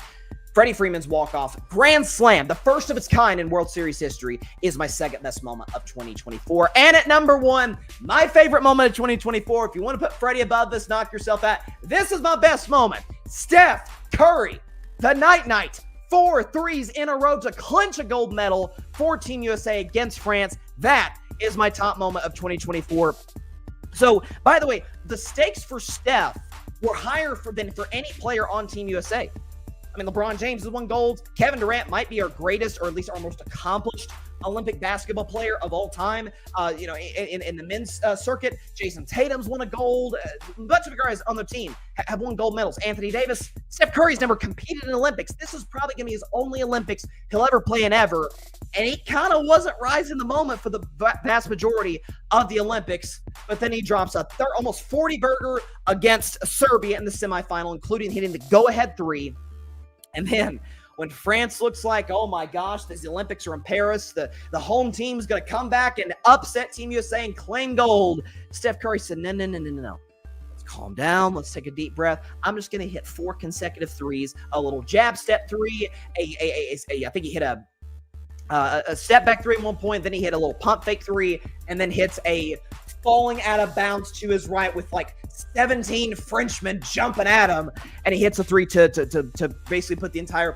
Freddie Freeman's walk-off grand slam, the first of its kind in World Series history, is my second best moment of 2024. And at number one, my favorite moment of 2024, if you want to put Freddie above this, knock yourself out. This is my best moment. Steph Curry, the night, 4 threes in a row to clinch a gold medal for Team USA against France. That is my top moment of 2024. So, by the way, the stakes for Steph were higher than for any player on Team USA. I mean, LeBron James has won gold. Kevin Durant might be our greatest, or at least our most accomplished Olympic basketball player of all time. In the men's circuit, Jason Tatum's won a gold. A bunch of guys on the team have won gold medals. Anthony Davis, Steph Curry's never competed in Olympics. This is probably going to be his only Olympics he'll ever play in ever. And he kind of wasn't rising the moment for the vast majority of the Olympics. But then he drops a almost 40-burger against Serbia in the semifinal, including hitting the go-ahead three. And then when France looks like, oh my gosh, the Olympics are in Paris, the home team's going to come back and upset Team USA and claim gold, Steph Curry said, no. Let's calm down. Let's take a deep breath. I'm just going to hit 4 consecutive threes, a little jab step three, I think he hit a step back three at one point, then he hit a little pump fake three, and then hits a falling out of bounds to his right with like 17 Frenchmen jumping at him, and he hits a three to basically put the entire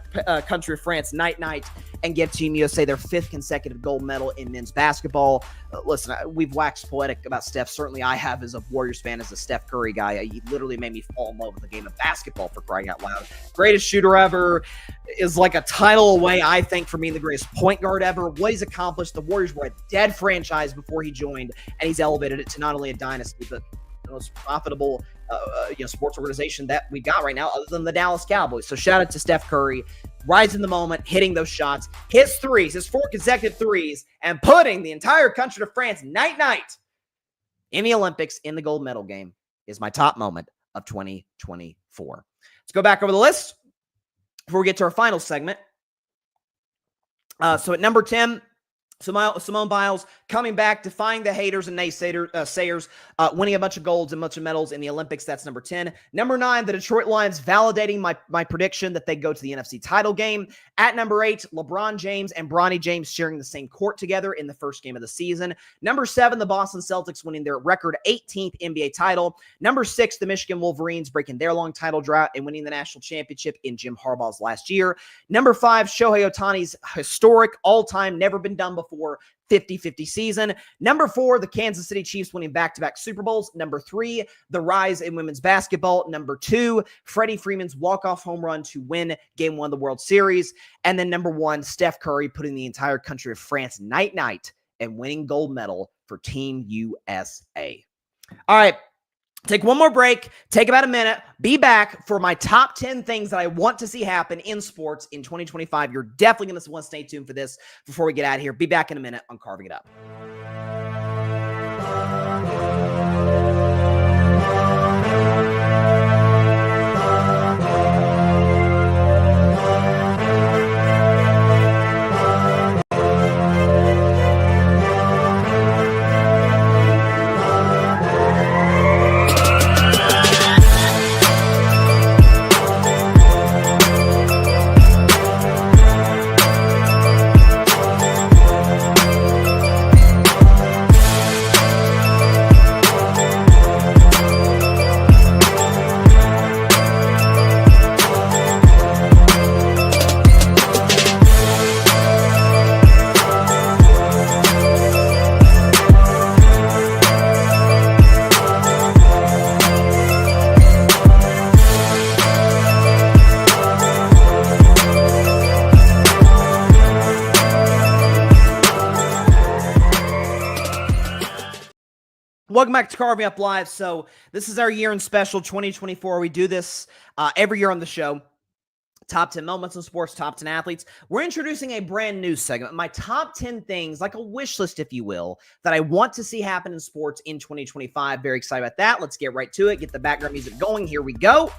country of France night and get Team USA their 5th consecutive gold medal in men's basketball. Listen, we've waxed poetic about Steph. Certainly I have, as a Warriors fan, as a Steph Curry guy. He literally made me fall in love with the game of basketball, for crying out loud. Greatest shooter ever, is like a title away, I think, for me, the greatest point guard ever. What he's accomplished, the Warriors were a dead franchise before he joined, and he's elevated it to not only a dynasty, but the most profitable sports organization that we got right now, other than the Dallas Cowboys. So shout out to Steph Curry, rising the moment, hitting those shots, his 4 consecutive threes, and putting the entire country to France night in the Olympics in the gold medal game is my top moment of 2024. Let's go back over the list before we get to our final segment. So at number 10, Simone Biles coming back, defying the haters and naysayers, winning a bunch of golds and a bunch of medals in the Olympics. That's number 10. Number 9, the Detroit Lions validating my prediction that they go to the NFC title game. At number 8, LeBron James and Bronny James sharing the same court together in the first game of the season. Number 7, the Boston Celtics winning their record 18th NBA title. Number 6, the Michigan Wolverines breaking their long title drought and winning the national championship in Jim Harbaugh's last year. Number 5, Shohei Ohtani's historic, all-time, never been done before 50-50 season. Number 4, the Kansas City Chiefs winning back-to-back Super Bowls. Number 3, the rise in women's basketball. Number 2, Freddie Freeman's walk-off home run to win Game 1 of the World Series. And then number 1, Steph Curry putting the entire country of France night and winning gold medal for Team USA. All right. Take one more break, take about a minute, be back for my top 10 things that I want to see happen in sports in 2025. You're definitely going to want to stay tuned for this before we get out of here. Be back in a minute on Carving It Up. Welcome back to Carving Up Live. So this is our year-end special 2024. We do this every year on the show. Top 10 moments in sports, top 10 athletes. We're introducing a brand new segment, my top 10 things, like a wish list, if you will, that I want to see happen in sports in 2025. Very excited about that. Let's get right to it. Get the background music going. Here we go.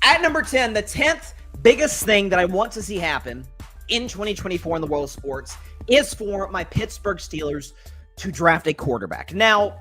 At number 10, the 10th biggest thing that I want to see happen in 2024 in the world of sports is for my Pittsburgh Steelers to draft a quarterback. Now,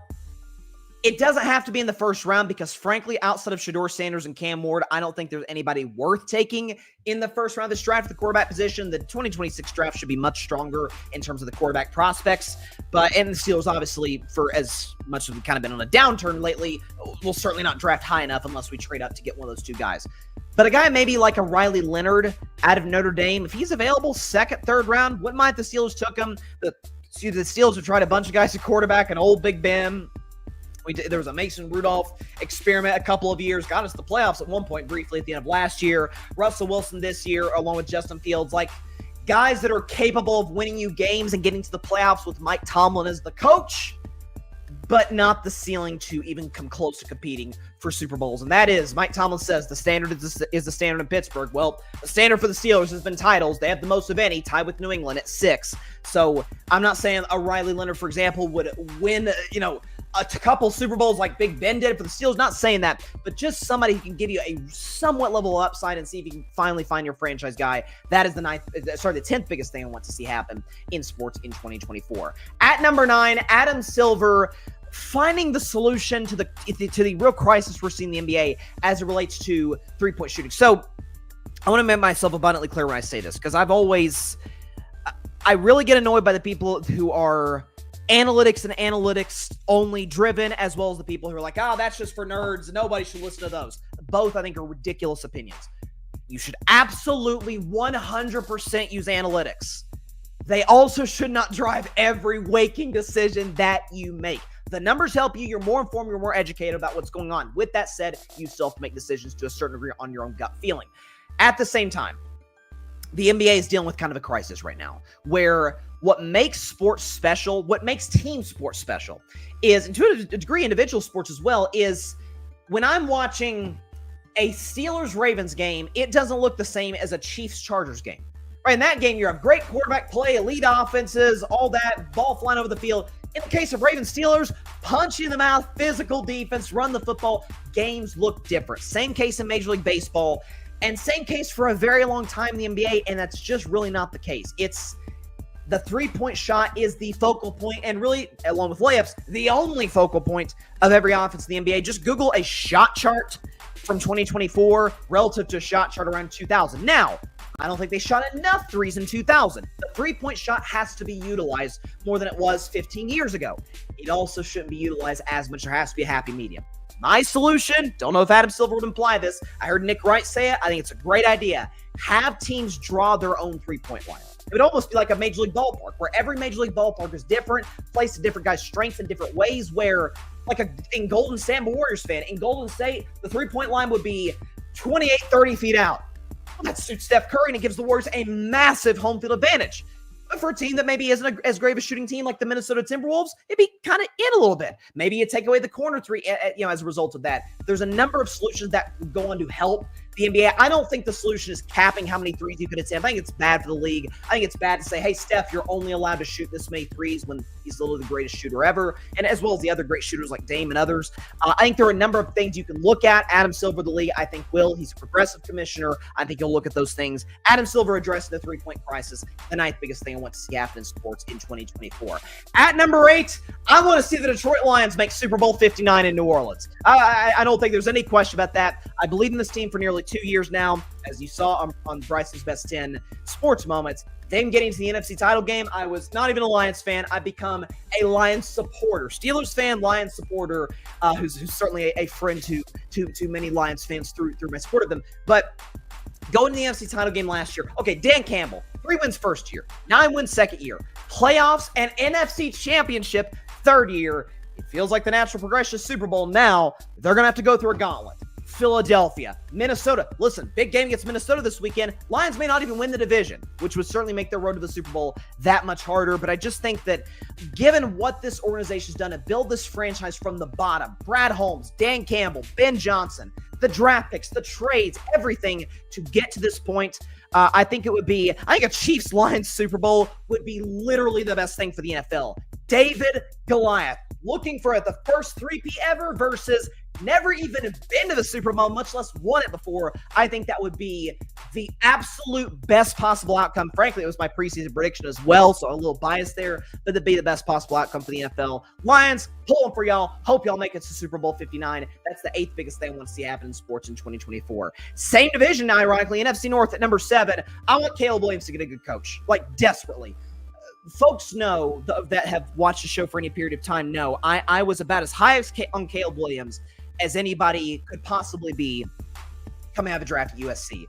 it doesn't have to be in the first round because, frankly, outside of Shedeur Sanders and Cam Ward, I don't think there's anybody worth taking in the first round of this draft. The quarterback position, the 2026 draft should be much stronger in terms of the quarterback prospects. And the Steelers, obviously, for as much as we've kind of been on a downturn lately, will certainly not draft high enough unless we trade up to get one of those two guys. But a guy maybe like a Riley Leonard out of Notre Dame, if he's available second, third round, wouldn't mind if the Steelers took him. The Steelers have tried a bunch of guys at quarterback, an old Big Ben. There was a Mason Rudolph experiment a couple of years, got us the playoffs at one point briefly at the end of last year. Russell Wilson this year, along with Justin Fields, like guys that are capable of winning you games and getting to the playoffs with Mike Tomlin as the coach, but not the ceiling to even come close to competing for Super Bowls. And that is, Mike Tomlin says, the standard is the standard in Pittsburgh. Well, the standard for the Steelers has been titles. They have the most of any, tied with New England at 6. So I'm not saying a Riley Leonard, for example, would win, a couple Super Bowls like Big Ben did for the Steelers. Not saying that, but just somebody who can give you a somewhat level of upside and see if you can finally find your franchise guy. That is the 10th biggest thing I want to see happen in sports in 2024. At number 9, Adam Silver finding the solution to the real crisis we're seeing in the NBA as it relates to three-point shooting. So I want to make myself abundantly clear when I say this, because I really get annoyed by the people who are analytics and analytics only driven, as well as the people who are like, that's just for nerds. Nobody should listen to those. Both, I think, are ridiculous opinions. You should absolutely 100% use analytics. They also should not drive every waking decision that you make. The numbers help you. You're more informed. You're more educated about what's going on. With that said, you still have to make decisions to a certain degree on your own gut feeling. At the same time, the NBA is dealing with kind of a crisis right now, where what makes sports special, what makes team sports special is, and to a degree individual sports as well, is when I'm watching a Steelers-Ravens game, it doesn't look the same as a Chiefs-Chargers game. Right, in that game, you have great quarterback play, elite offenses, all that, ball flying over the field. In the case of Ravens-Steelers, punch you in the mouth, physical defense, run the football. Games look different. Same case in Major League Baseball, and same case for a very long time in the NBA, and that's just really not the case. It's the three-point shot is the focal point, and really, along with layups, the only focal point of every offense in the NBA. Just Google a shot chart from 2024 relative to a shot chart around 2000. Now, I don't think they shot enough threes in 2000. The three-point shot has to be utilized more than it was 15 years ago. It also shouldn't be utilized as much. There has to be a happy medium. My solution, don't know if Adam Silver would imply this. I heard Nick Wright say it. I think it's a great idea. Have teams draw their own three-point line. It would almost be like a Major League ballpark, where every Major League ballpark is different, plays to different guys' strengths in different ways, where, in Golden State, I'm a Warriors fan. In Golden State, the three-point line would be 28, 30 feet out. Well, that suits Steph Curry, and it gives the Warriors a massive home field advantage. But for a team that maybe isn't as great of a shooting team like the Minnesota Timberwolves, it'd be kind of in a little bit. Maybe you take away the corner three, as a result of that. There's a number of solutions that go on to help the NBA. I don't think the solution is capping how many threes you can attempt. I think it's bad for the league. I think it's bad to say, hey, Steph, you're only allowed to shoot this many threes when he's literally the greatest shooter ever, and as well as the other great shooters like Dame and others. I think there are a number of things you can look at. Adam Silver, the league, I think will. He's a progressive commissioner. I think he'll look at those things. Adam Silver addressing the three-point crisis, the ninth biggest thing I want to see happen in sports in 2024. At number 8, I want to see the Detroit Lions make Super Bowl 59 in New Orleans. I don't think there's any question about that. I believe in this team for nearly 2 years now. As you saw on Bryce's Best 10 Sports Moments, them getting to the NFC title game, I was not even a Lions fan. I've become a Lions supporter. Steelers fan, Lions supporter, who's certainly a friend to many Lions fans through my support of them. But going to the NFC title game last year, okay, Dan Campbell, 3 wins first year, 9 wins second year, playoffs and NFC championship third year. It feels like the natural progression of Super Bowl. Now they're going to have to go through a gauntlet. Philadelphia, Minnesota. Listen, big game against Minnesota this weekend. Lions may not even win the division, which would certainly make their road to the Super Bowl that much harder. But I just think that given what this organization's done to build this franchise from the bottom, Brad Holmes, Dan Campbell, Ben Johnson, the draft picks, the trades, everything to get to this point, I think a Chiefs-Lions Super Bowl would be literally the best thing for the NFL. David Goliath, looking for the first three-peat ever versus never even been to the Super Bowl, much less won it before. I think that would be the absolute best possible outcome. Frankly, it was my preseason prediction as well, so a little biased there, but it'd be the best possible outcome for the NFL. Lions, pulling for y'all. Hope y'all make it to Super Bowl 59. That's the 8th biggest thing I want to see happen in sports in 2024. Same division, ironically, NFC North at number 7. I want Caleb Williams to get a good coach, like desperately. Folks know that have watched the show for any period of time know I was about as high on Caleb Williams as anybody could possibly be coming out of the draft at USC.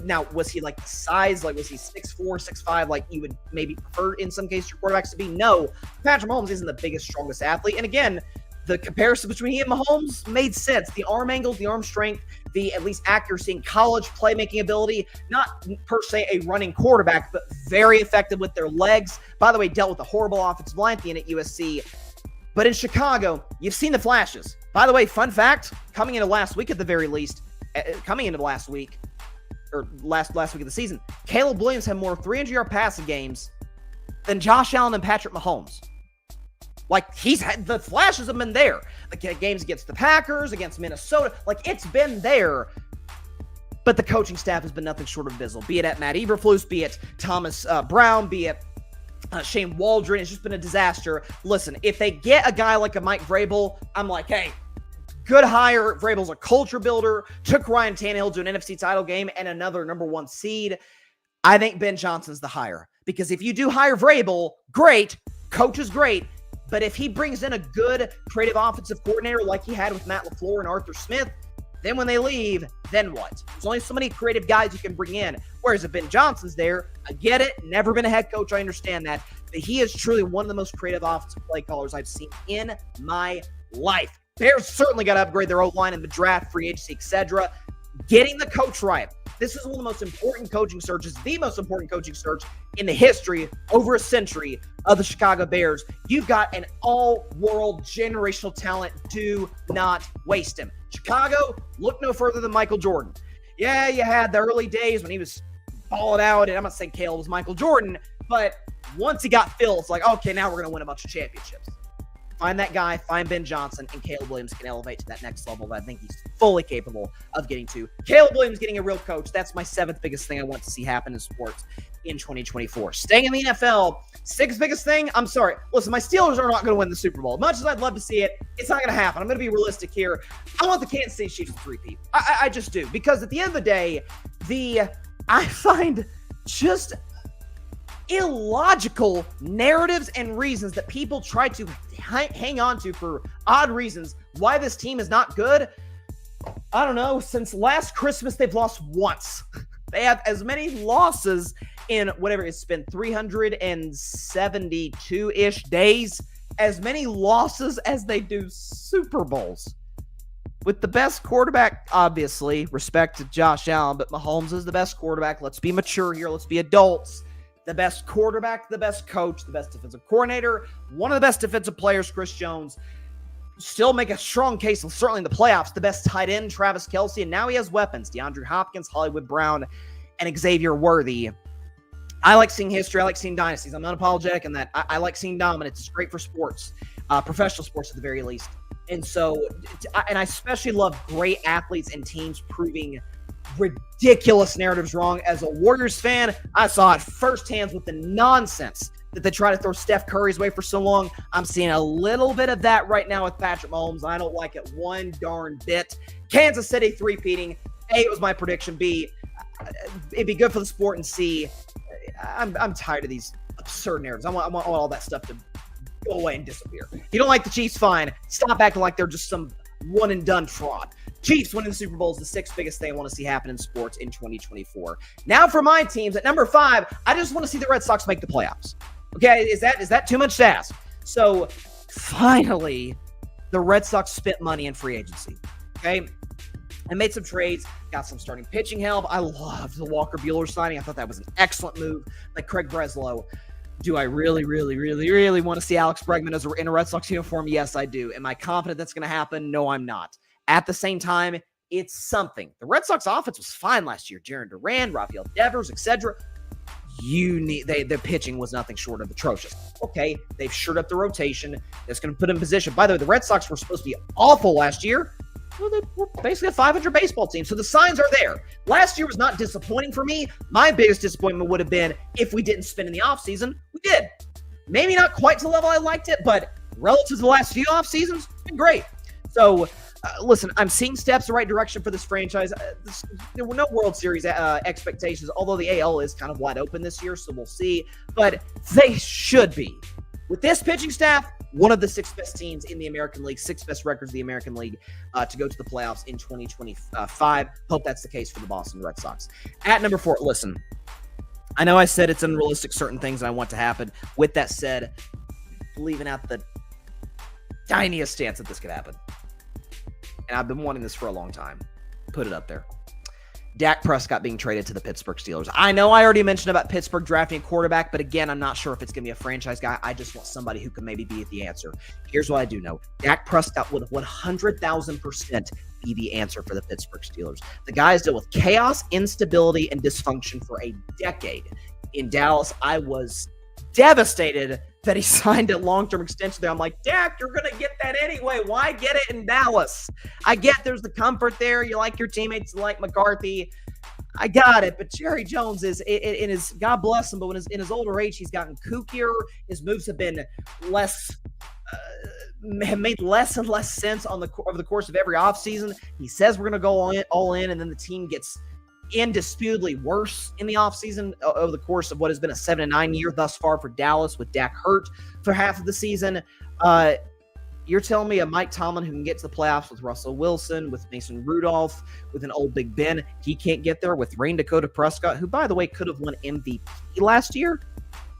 Now, was he like the size? Like, was he 6'4", 6'5", like you would maybe prefer in some cases your quarterbacks to be? No. Patrick Mahomes isn't the biggest, strongest athlete. And again, the comparison between he and Mahomes made sense. The arm angles, the arm strength, the at least accuracy in college playmaking ability, not per se a running quarterback, but very effective with their legs. By the way, dealt with a horrible offensive line at the end at USC. But in Chicago, you've seen the flashes. By the way, fun fact, coming into last week at the very least, last week of the season, Caleb Williams had more 300-yard passing games than Josh Allen and Patrick Mahomes. Like, he's had the flashes have been there. Like, games against the Packers, against Minnesota, like, it's been there. But the coaching staff has been nothing short of abysmal. Be it at Matt Eberflus, be it Thomas Brown, be it Shane Waldron. It's just been a disaster. Listen, if they get a guy like a Mike Vrabel, I'm like, hey, good hire. Vrabel's a culture builder. Took Ryan Tannehill to an NFC title game and another number 1 seed. I think Ben Johnson's the hire. Because if you do hire Vrabel, great. Coach is great. But if he brings in a good creative offensive coordinator like he had with Matt LaFleur and Arthur Smith, then when they leave, then what? There's only so many creative guys you can bring in. Whereas if Ben Johnson's there, I get it. Never been a head coach. I understand that. But he is truly one of the most creative offensive play callers I've seen in my life. Bears certainly got to upgrade their O-line in the draft, free agency, etc. Getting the coach right. This is one of the most important coaching searches, the most important coaching search in the history, over a century, of the Chicago Bears. You've got an all-world generational talent. Do not waste him. Chicago, look no further than Michael Jordan. Yeah, you had the early days when he was balling out, and I'm not saying Caleb was Michael Jordan, but once he got Phil, it's like, okay, now we're going to win a bunch of championships. Find that guy, find Ben Johnson, and Caleb Williams can elevate to that next level that I think he's fully capable of getting to. Caleb Williams getting a real coach, that's my 7th biggest thing I want to see happen in sports in 2024. Staying in the NFL, 6th biggest thing, I'm sorry. Listen, my Steelers are not going to win the Super Bowl. As much as I'd love to see it, it's not going to happen. I'm going to be realistic here. I want the Kansas City Chiefs to three-peat. I just do. Because at the end of the day, I find just illogical narratives and reasons that people try to hang on to for odd reasons why this team is not good. I don't know. Since last Christmas, they've lost once. They have as many losses in whatever it's been 372-ish days, as many losses as they do Super Bowls. With the best quarterback, obviously, respect to Josh Allen, but Mahomes is the best quarterback. Let's be mature here. Let's be adults. The best quarterback, the best coach, the best defensive coordinator, one of the best defensive players, Chris Jones. Still make a strong case, certainly in the playoffs, the best tight end, Travis Kelce, and now he has weapons, DeAndre Hopkins, Hollywood Brown, and Xavier Worthy. I like seeing history. I like seeing dynasties. I'm unapologetic in that. I like seeing dominance. It's great for sports, professional sports at the very least. And so, and I especially love great athletes and teams proving ridiculous narratives wrong. As a Warriors fan, I saw it firsthand with the nonsense that they try to throw Steph Curry's way for so long. I'm seeing a little bit of that right now with Patrick Mahomes. I don't like it one darn bit. Kansas City three-peating. A, it was my prediction. B, it'd be good for the sport. And C, I'm tired of these absurd narratives. I want all that stuff to go away and disappear. If you don't like the Chiefs, fine. Stop acting like they're just some one-and-done fraud. Chiefs winning the Super Bowl is the 6th biggest thing I want to see happen in sports in 2024. Now for my teams, at number 5, I just want to see the Red Sox make the playoffs. Okay, is that too much to ask? So, finally, the Red Sox spent money in free agency. Okay? I made some trades, got some starting pitching help. I loved the Walker Buehler signing. I thought that was an excellent move. Like Craig Breslow. Do I really want to see Alex Bregman in a Red Sox uniform? Yes, I do. Am I confident that's going to happen? No, I'm not. At the same time, it's something. The Red Sox offense was fine last year. Jarren Duran, Rafael Devers, etc. The pitching was nothing short of atrocious. Okay, they've shored up the rotation. That's going to put them in position. By the way, the Red Sox were supposed to be awful last year. Well, they were basically a 500 baseball team, so the signs are there. Last year was not disappointing for me. My biggest disappointment would have been if we didn't spend in the offseason. We did. Maybe not quite to the level I liked it, but relative to the last few off seasons, it's been great. So, listen, I'm seeing steps the right direction for this franchise. There were no World Series expectations, although the AL is kind of wide open this year, so we'll see. But they should be. With this pitching staff, one of the 6 best teams in the American League, 6 best records in the American League to go to the playoffs in 2025. Hope that's the case for the Boston Red Sox. At number 4, listen, I know I said it's unrealistic, certain things that I want to happen. With that said, leaving out the tiniest chance that this could happen. And I've been wanting this for a long time. Put it up there. Dak Prescott being traded to the Pittsburgh Steelers. I know I already mentioned about Pittsburgh drafting a quarterback, but again, I'm not sure if it's going to be a franchise guy. I just want somebody who can maybe be the answer. Here's what I do know. Dak Prescott would 100,000% be the answer for the Pittsburgh Steelers. The guy has dealt with chaos, instability, and dysfunction for a decade. In Dallas, I was devastated that he signed a long-term extension there. I'm like, Dak, you're going to get that anyway. Why get it in Dallas? I get there's the comfort there. You like your teammates, you like McCarthy. I got it. But Jerry Jones is in his, God bless him, but in his older age, he's gotten kookier. His moves have been have made less and less sense over the course of every offseason. He says we're going to go all in, and then the team gets indisputably worse in the offseason over the course of what has been a 7-9 year thus far for Dallas, with Dak hurt for half of the season. You're telling me a Mike Tomlin who can get to the playoffs with Russell Wilson, with Mason Rudolph, with an old Big Ben, he can't get there with Rain Dakota Prescott, who, by the way, could have won MVP last year?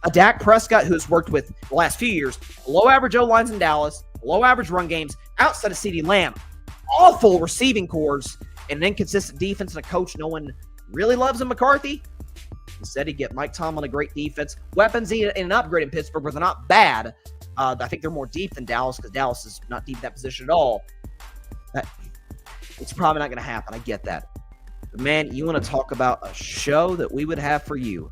A Dak Prescott who's worked with, the last few years, below average O-lines in Dallas, below average run games, outside of CeeDee Lamb, awful receiving cores, and an inconsistent defense and a coach no one really loves in McCarthy. Instead, he'd get Mike Tomlin a great defense. Weapons in an upgrade in Pittsburgh, but they're not bad. I think they're more deep than Dallas, because Dallas is not deep in that position at all. It's probably not going to happen. I get that. But man, you want to talk about a show that we would have for you.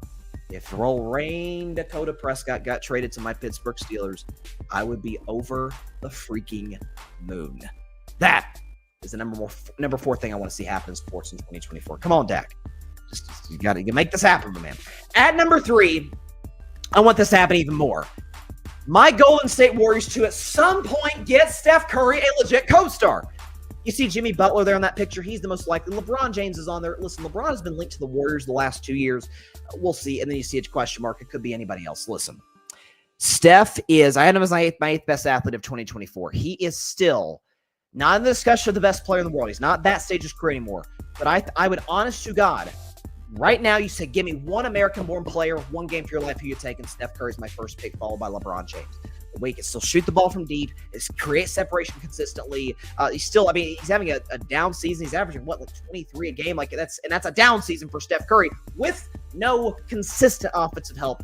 If Rain Dakota Prescott got traded to my Pittsburgh Steelers, I would be over the freaking moon. That is the number 4 thing I want to see happen in sports in 2024. Come on, Dak. You got to make this happen, my man. At number 3, I want this to happen even more. My Golden State Warriors to at some point get Steph Curry a legit co-star. You see Jimmy Butler there on that picture. He's the most likely. LeBron James is on there. Listen, LeBron has been linked to the Warriors the last 2 years. We'll see. And then you see a question mark. It could be anybody else. Listen, Steph I had him as my eighth best athlete of 2024. He is still not in the discussion of the best player in the world. He's not that stage of his career anymore. But I would, honest to God, right now you say, give me one American-born player, one game for your life, who you take, and Steph Curry's my first pick, followed by LeBron James. The way he can still shoot the ball from deep, is create separation consistently. He's having a down season. He's averaging, like 23 a game? That's a down season for Steph Curry with no consistent offensive help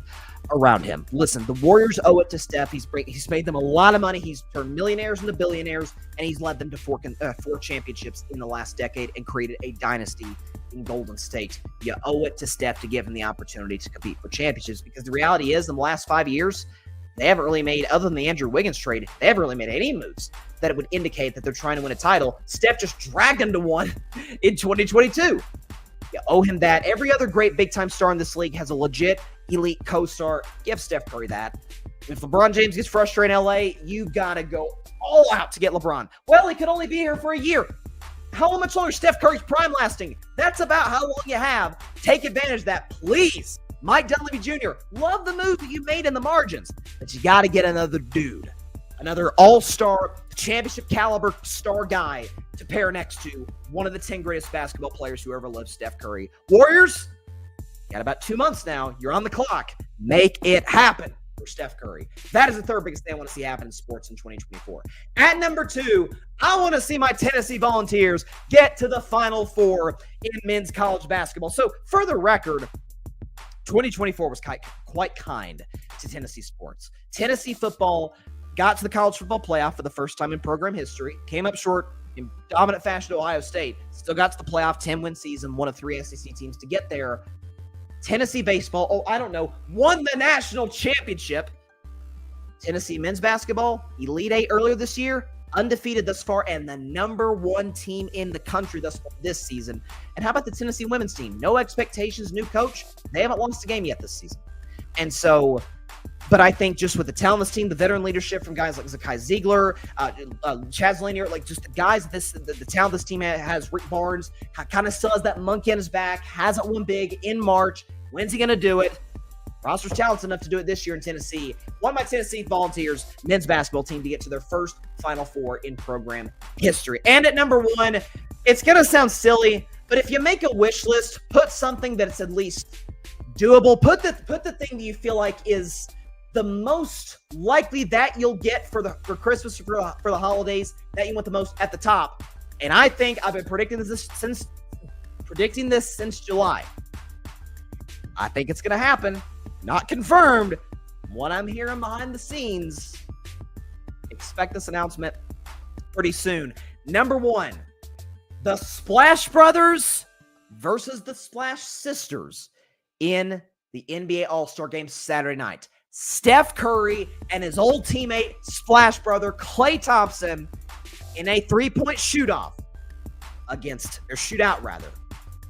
around him. Listen, the Warriors owe it to Steph. He's made them a lot of money. He's turned millionaires into billionaires, and he's led them to 4 championships in the last decade and created a dynasty in Golden State. You owe it to Steph to give him the opportunity to compete for championships, because the reality is, in the last 5 years, they haven't really made, other than the Andrew Wiggins trade, they haven't really made any moves that would indicate that they're trying to win a title. Steph just dragged them to one in 2022. You owe him that. Every other great big-time star in this league has a legit elite co-star. Give Steph Curry that. If LeBron James gets frustrated in LA, you got to go all out to get LeBron. Well, he could only be here for a year. How much longer is Steph Curry's prime lasting? That's about how long you have. Take advantage of that, please. Mike Dunleavy Jr., love the move that you made in the margins, but you got to get another dude, another all-star, championship caliber star guy to pair next to one of the 10 greatest basketball players who ever lived, Steph Curry. Warriors, got about 2 months now. You're on the clock. Make it happen. for Steph Curry. That is the third biggest thing I want to see happen in sports in 2024. At number 2, I want to see my Tennessee Volunteers get to the Final Four in men's college basketball. So, for the record, 2024 was quite kind to Tennessee sports. Tennessee football got to the college football playoff for the first time in program history, came up short in dominant fashion to Ohio State, still got to the playoff, 10-win season, one of 3 SEC teams to get there. Tennessee baseball, won the national championship. Tennessee men's basketball, Elite Eight earlier this year, undefeated thus far, and the number 1 team in the country thus far this season. And how about the Tennessee women's team? No expectations, new coach. They haven't lost a game yet this season. And so, but I think just with the talent of this team, the veteran leadership from guys like Zakai Ziegler, Chaz Lanier, like just the guys, the talent this team has, Rick Barnes, kind of still has that monkey on his back, hasn't won big in March. When's he going to do it? Roster's talented enough to do it this year in Tennessee. Want my Tennessee Volunteers men's basketball team to get to their first Final Four in program history. And at number 1, it's going to sound silly, but if you make a wish list, put something that's at least doable. Put the thing that you feel like is the most likely that you'll get for Christmas or for the holidays that you want the most at the top. And I think I've been predicting this since July. I think it's going to happen. Not confirmed. What I'm hearing behind the scenes, expect this announcement pretty soon. Number 1, the Splash Brothers versus the Splash Sisters in the NBA All-Star Game Saturday night. Steph Curry and his old teammate, Splash Brother Klay Thompson, in a 3-point shootout,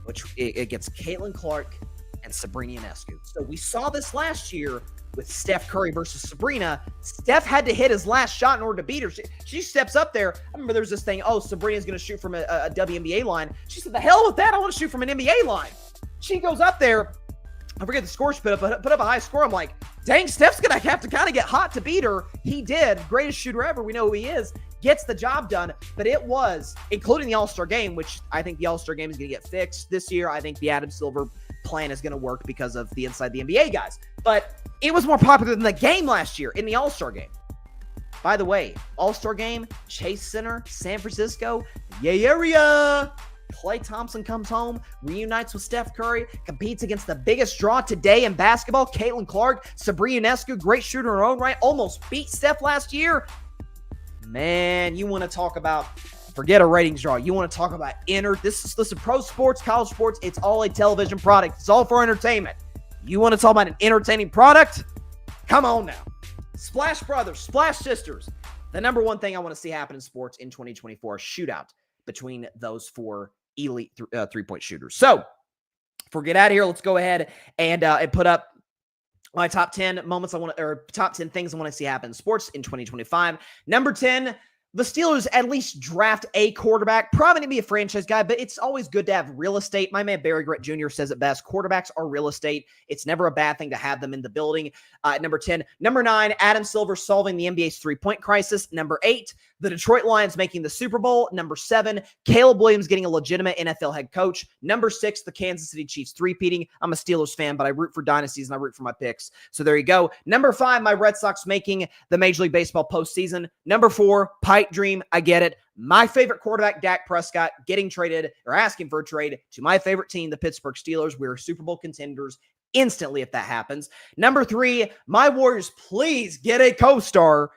which against Caitlin Clark and Sabrina Ionescu. So we saw this last year with Steph Curry versus Sabrina. Steph had to hit his last shot in order to beat her. She steps up there. I remember there's this thing, Sabrina's going to shoot from a WNBA line. She said, the hell with that. I want to shoot from an NBA line. She goes up there. I forget the score she put up a high score. I'm like, dang, Steph's going to have to kind of get hot to beat her. He did. Greatest shooter ever. We know who he is. Gets the job done. But it was, including the All-Star game, which I think the All-Star game is going to get fixed this year. I think the Adam Silver plan is going to work because of the Inside the NBA guys. But it was more popular than the game last year in the All-Star game. By the way, All-Star game, Chase Center, San Francisco, yay area. Klay Thompson comes home, reunites with Steph Curry, competes against the biggest draw today in basketball, Caitlin Clark. Sabrina Ionescu, great shooter in her own right, almost beat Steph last year. Man, you want to talk about, forget a ratings draw. You want to talk about listen, pro sports, college sports, it's all a television product. It's all for entertainment. You want to talk about an entertaining product? Come on now. Splash Brothers, Splash Sisters. The number 1 thing I want to see happen in sports in 2024, shootout between those 4 elite 3-point shooters. So, before we get out of here, let's go ahead and put up my top 10 top 10 things I want to see happen in sports in 2025. Number 10, the Steelers at least draft a quarterback. Probably going to be a franchise guy, but it's always good to have real estate. My man Barry Grett Jr. says it best. Quarterbacks are real estate. It's never a bad thing to have them in the building. Number 10. Number 9, Adam Silver solving the NBA's 3-point crisis. Number 8, the Detroit Lions making the Super Bowl. Number 7, Caleb Williams getting a legitimate NFL head coach. Number 6, the Kansas City Chiefs three-peating. I'm a Steelers fan, but I root for dynasties and I root for my picks. So there you go. Number 5, my Red Sox making the Major League Baseball postseason. Number 4, pipe dream. I get it. My favorite quarterback, Dak Prescott, getting traded or asking for a trade to my favorite team, the Pittsburgh Steelers. We're Super Bowl contenders instantly if that happens. Number 3, my Warriors, please get a co-star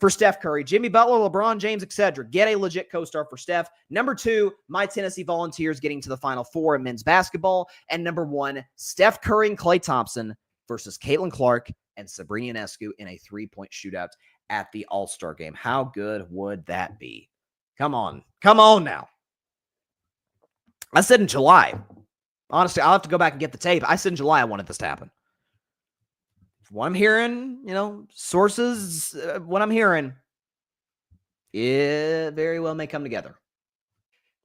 for Steph Curry, Jimmy Butler, LeBron James, etc. Get a legit co-star for Steph. Number 2, my Tennessee Volunteers getting to the Final Four in men's basketball. And number 1, Steph Curry and Klay Thompson versus Caitlin Clark and Sabrina Ionescu in a 3-point shootout at the All-Star game. How good would that be? Come on now. I said in July. Honestly, I'll have to go back and get the tape. I said in July I wanted this to happen. What I'm hearing, sources, what I'm hearing, it very well may come together.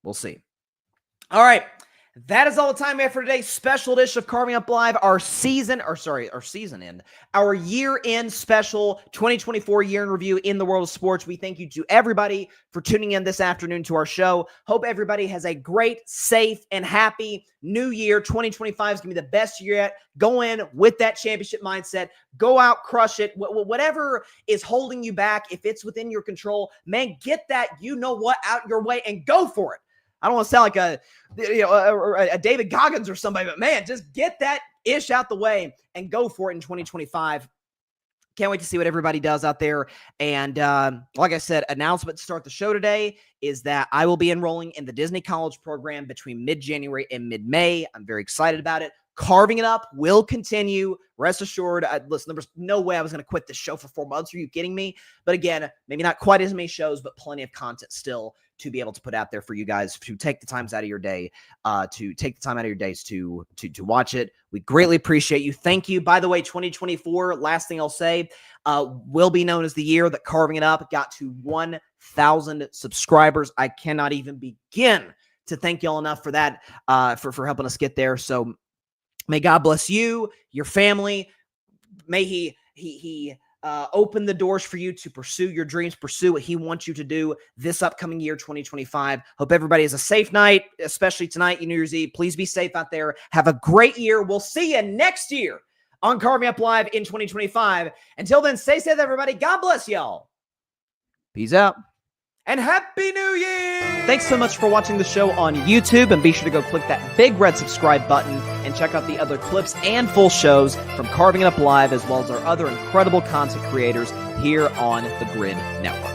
We'll see. All right. That is all the time we have for today's special edition of Carving Up Live, our year-end special 2024 year in review in the world of sports. We thank you to everybody for tuning in this afternoon to our show. Hope everybody has a great, safe, and happy new year. 2025 is going to be the best year yet. Go in with that championship mindset. Go out, crush it. Whatever is holding you back, if it's within your control, man, get that you-know-what out your way and go for it. I don't want to sound like a David Goggins or somebody, but man, just get that ish out the way and go for it in 2025. Can't wait to see what everybody does out there. And like I said, announcement to start the show today is that I will be enrolling in the Disney College program between mid-January and mid-May. I'm very excited about it. Carving It Up will continue. Rest assured. Listen, there was no way I was going to quit this show for 4 months. Are you kidding me? But again, maybe not quite as many shows, but plenty of content still to be able to put out there for you guys to take the times out of your day, to watch it. We greatly appreciate you. Thank you. By the way, 2024, last thing I'll say, will be known as the year that Carving It Up got to 1,000 subscribers. I cannot even begin to thank y'all enough for that, for helping us get there. So may God bless you, your family. May he open the doors for you to pursue your dreams, pursue what he wants you to do this upcoming year, 2025. Hope everybody has a safe night, especially tonight, New Year's Eve. Please be safe out there. Have a great year. We'll see you next year on Carving Up Live in 2025. Until then, stay safe, everybody. God bless y'all. Peace out. And Happy New Year! Thanks so much for watching the show on YouTube, and be sure to go click that big red subscribe button and check out the other clips and full shows from Carving It Up Live, as well as our other incredible content creators here on the Grid Network.